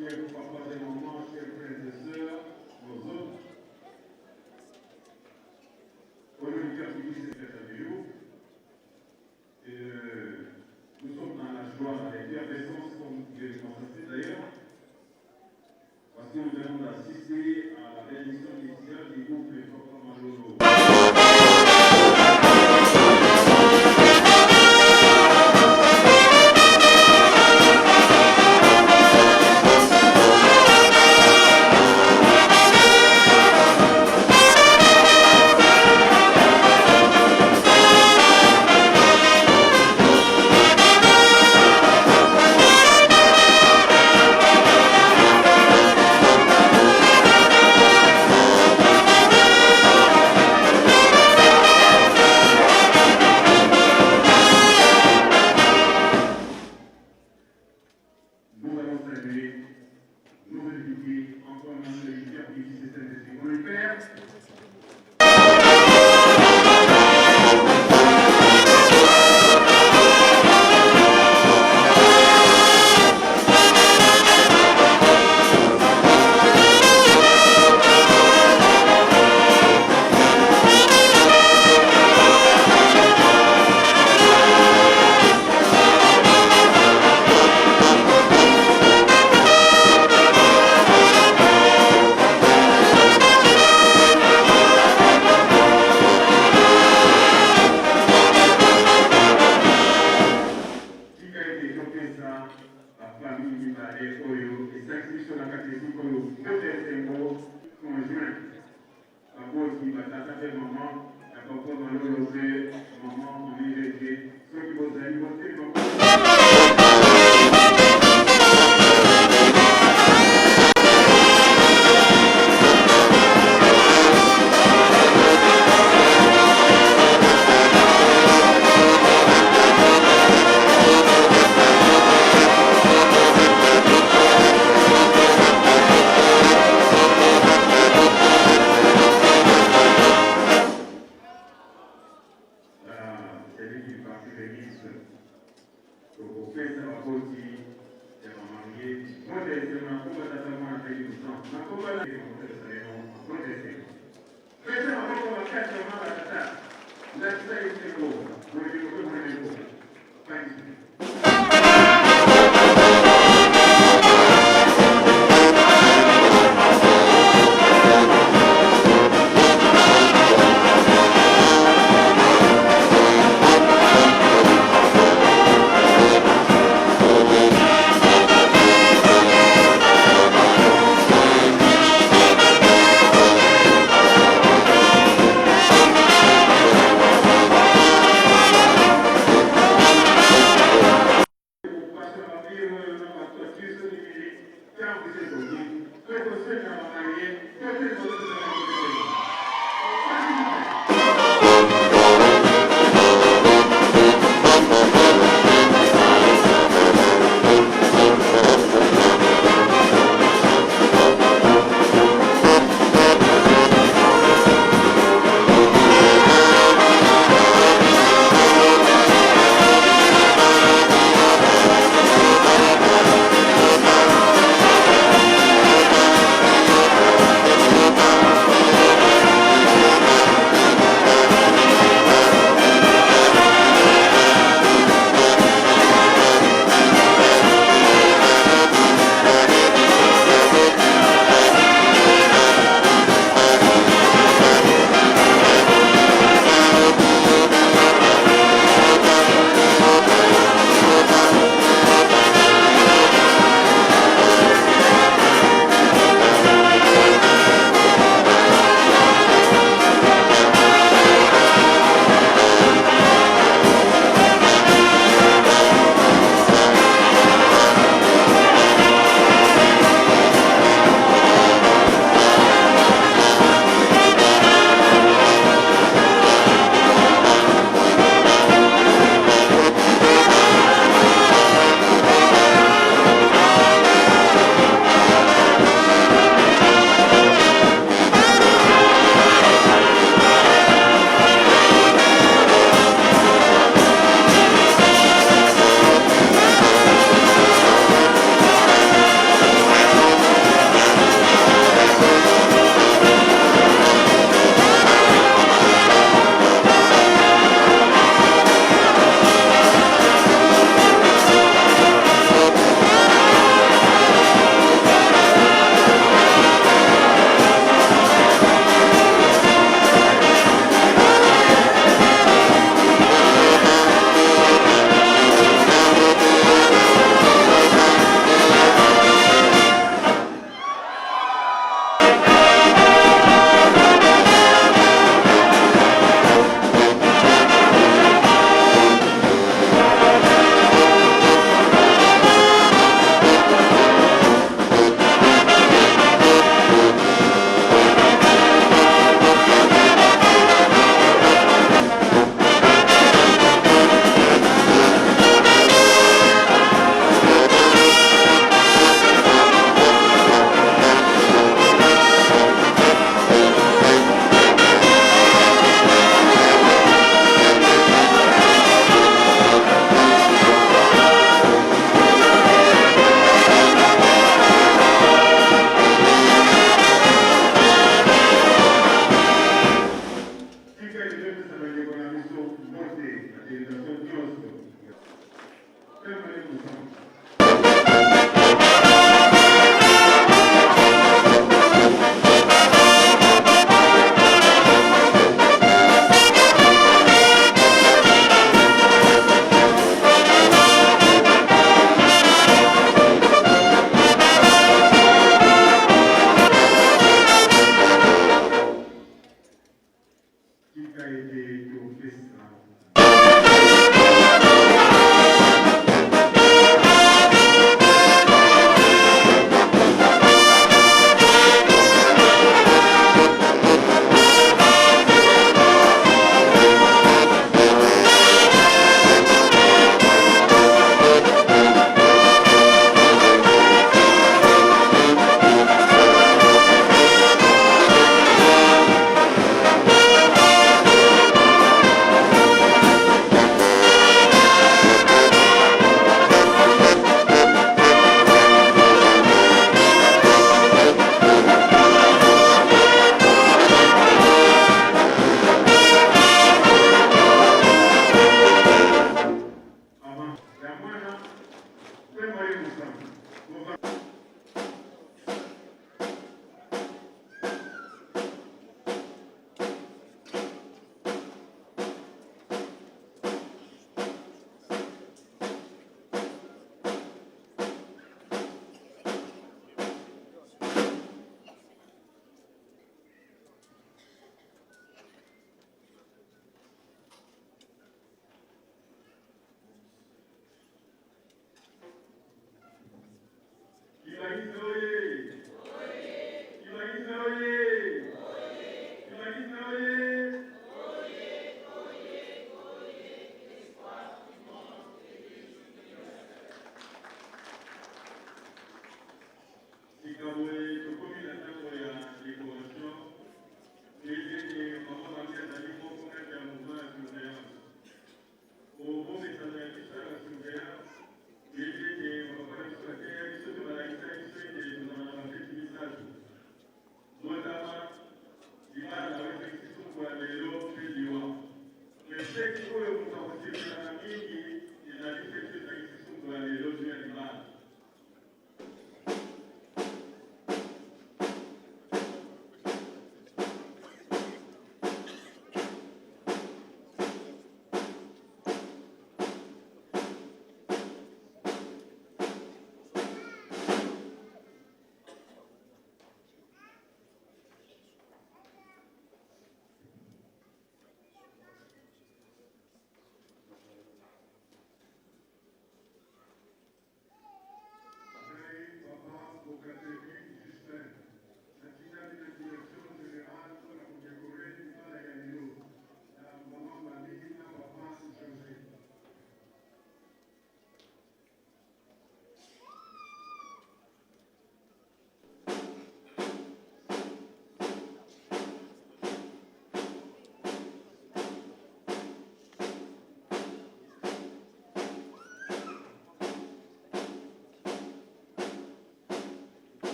Chers papas et mamans, chers frères et sœurs, nos autres, au nom du cœur qui dit cette vidéo, nous sommes dans la joie, dans l'effervescence, comme vous pouvez le constater d'ailleurs, parce que nous venons d'assister à la bénédiction initiale du groupe de Papa Malolo.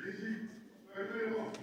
Brigitte, Ferdinand.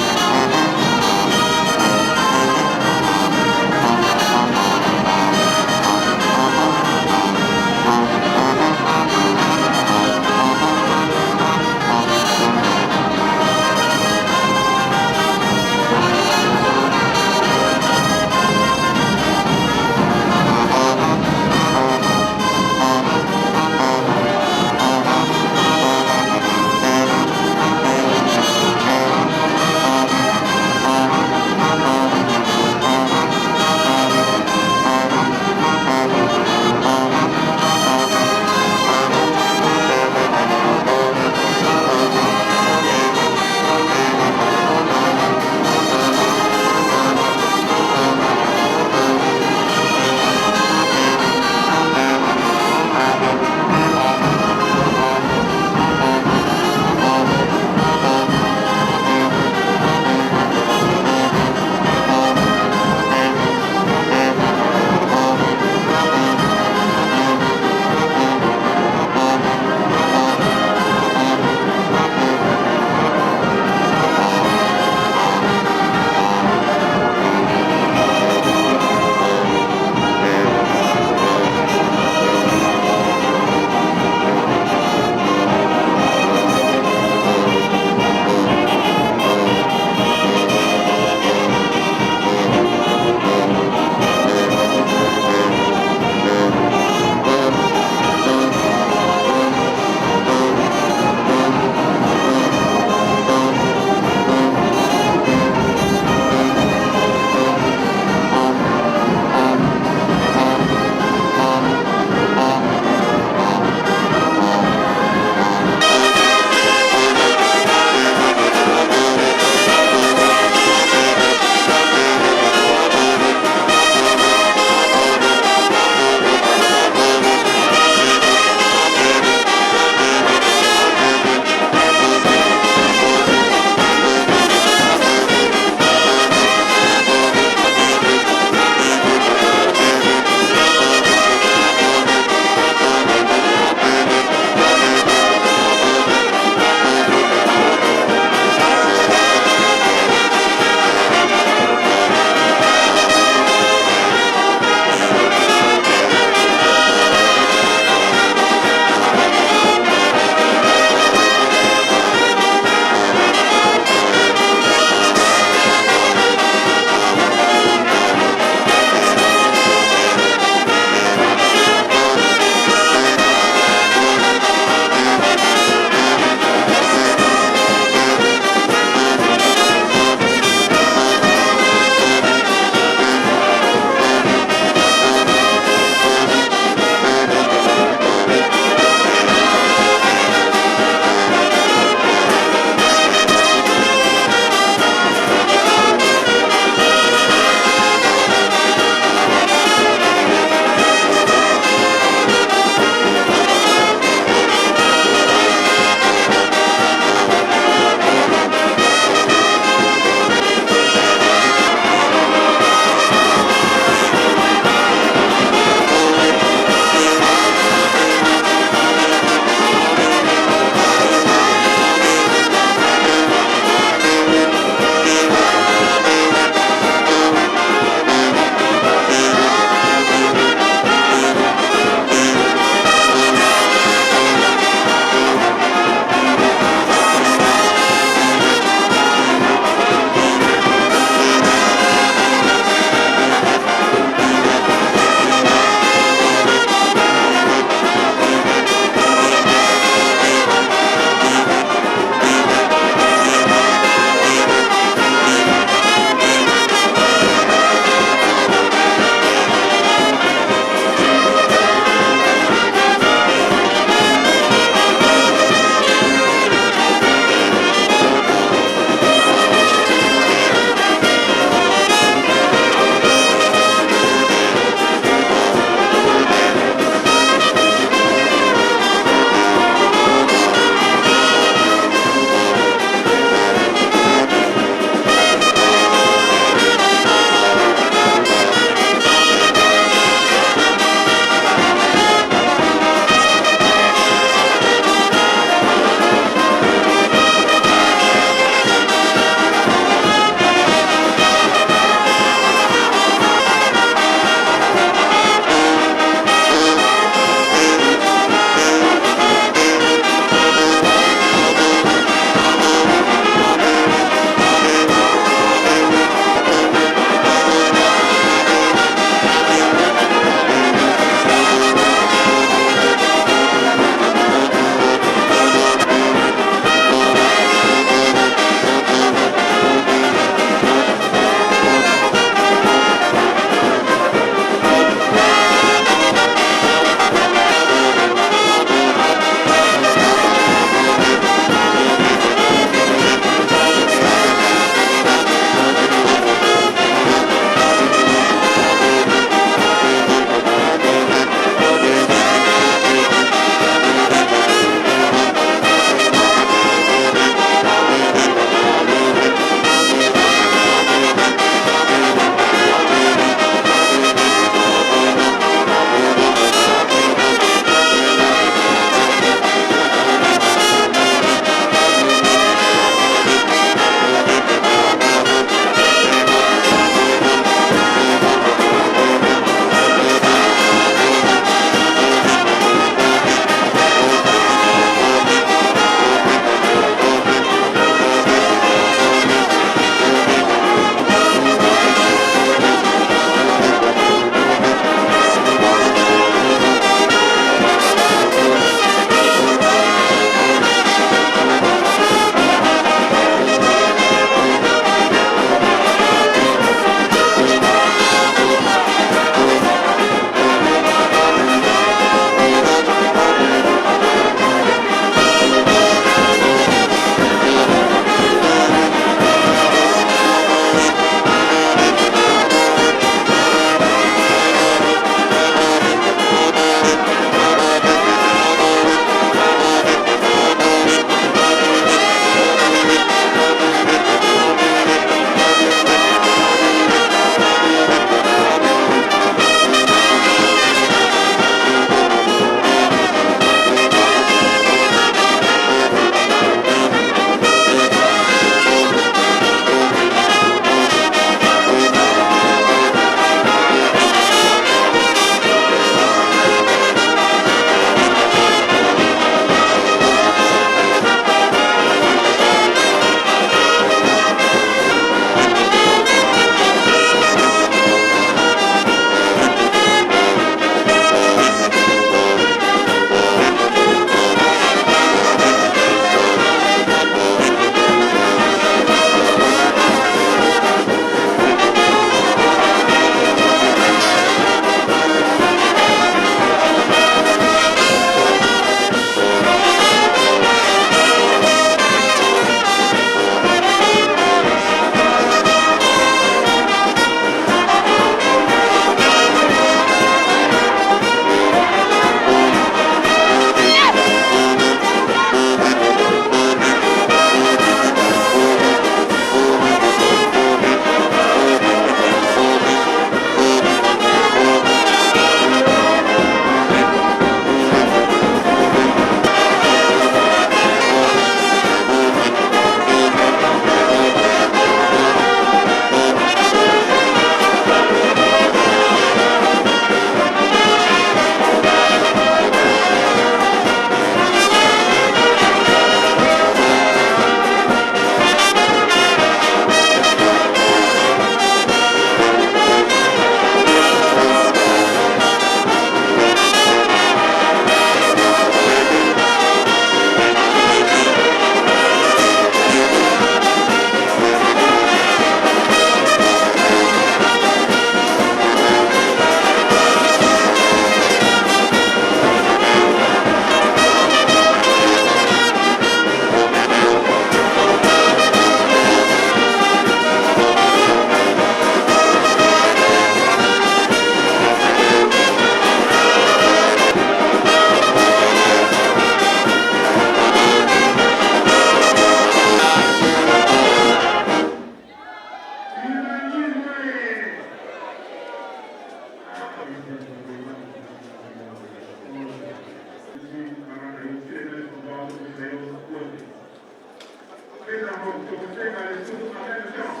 Donc, je sais qu'à l'époque, en même temps,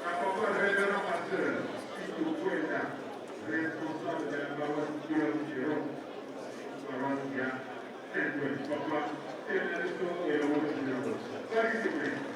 à propos de révérend pasteur, Tito Poueta, responsable de la paroisse Guillaume Chéron, paroisse qui a Saint-Ouest, papa, et la leçon et le mot de Dieu. Soyez s'il vous plaît.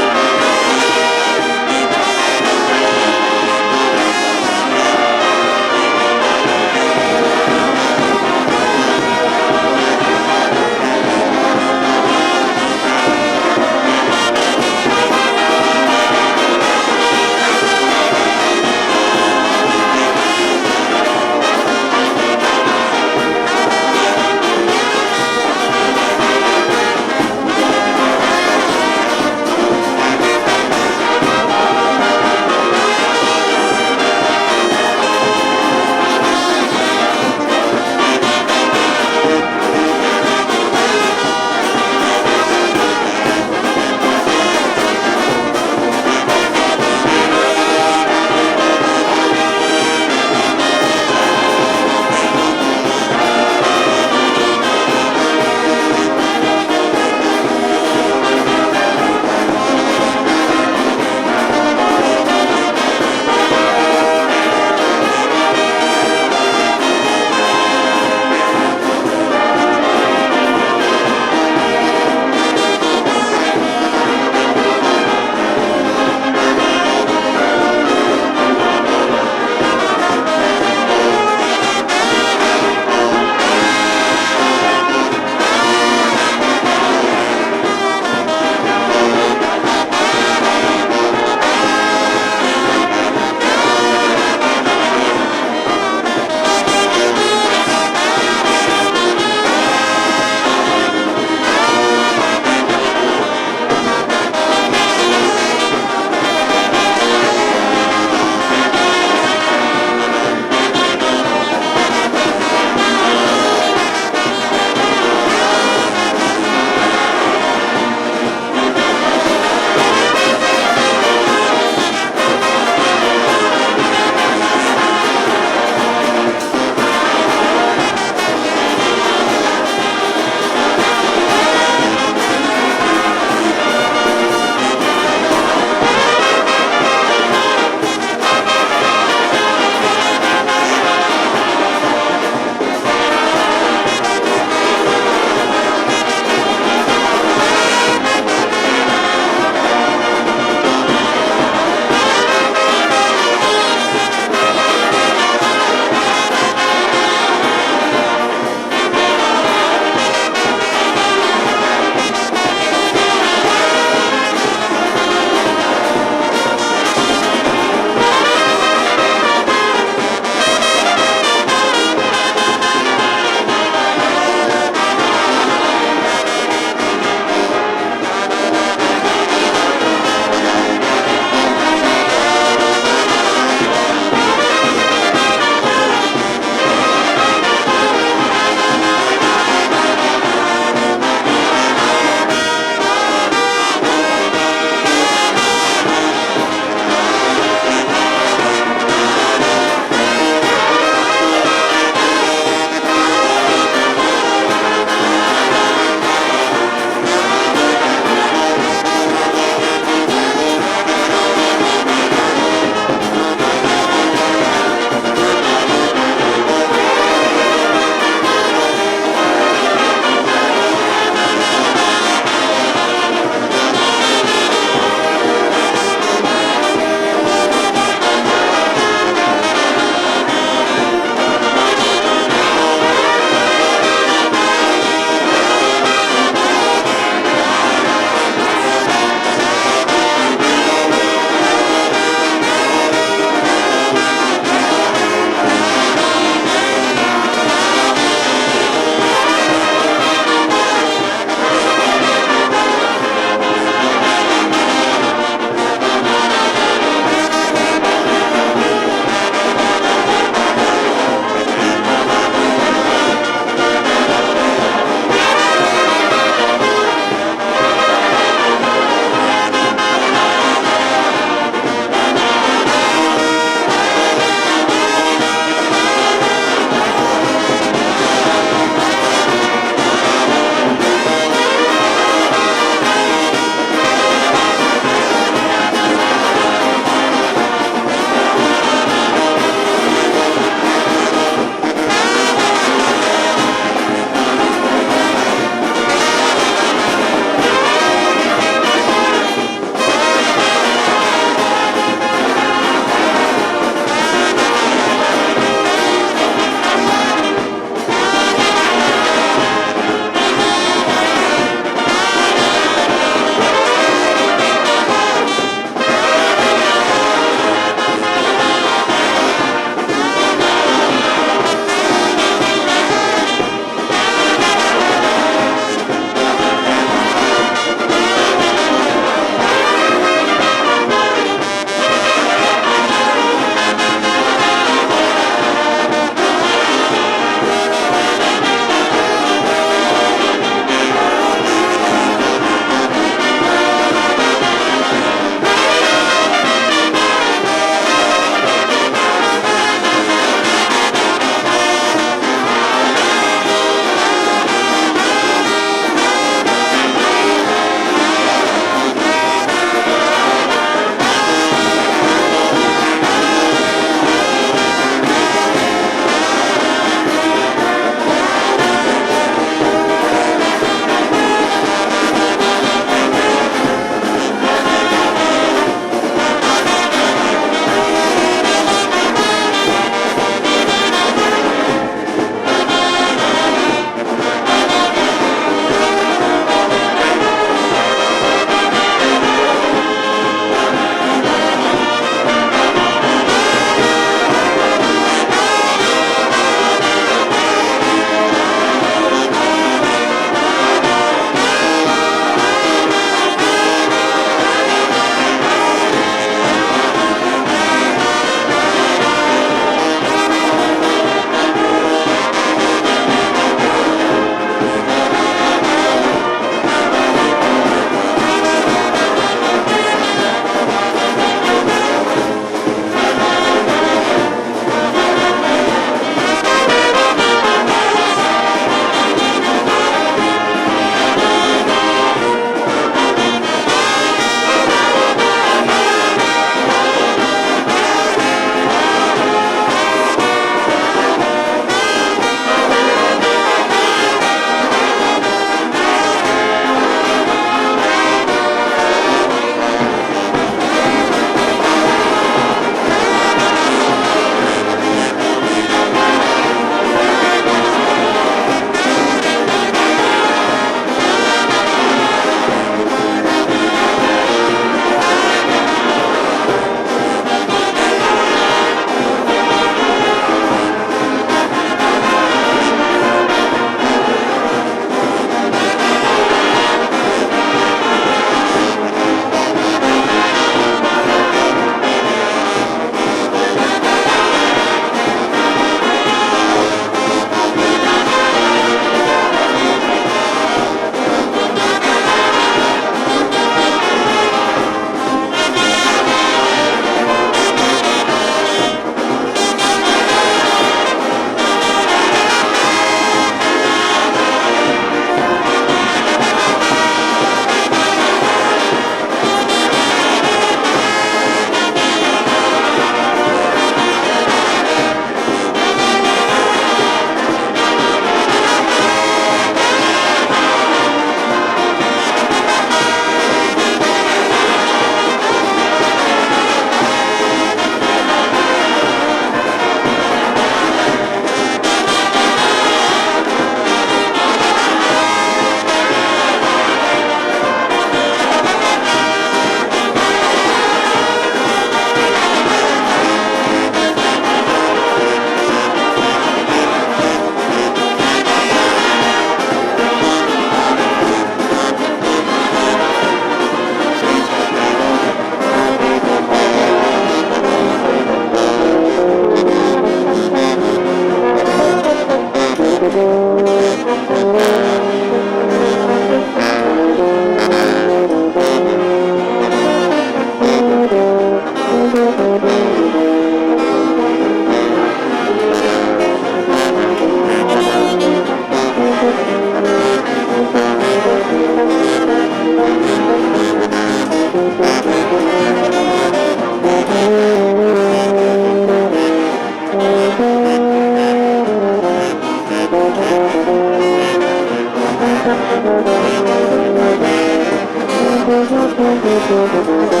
Thank you.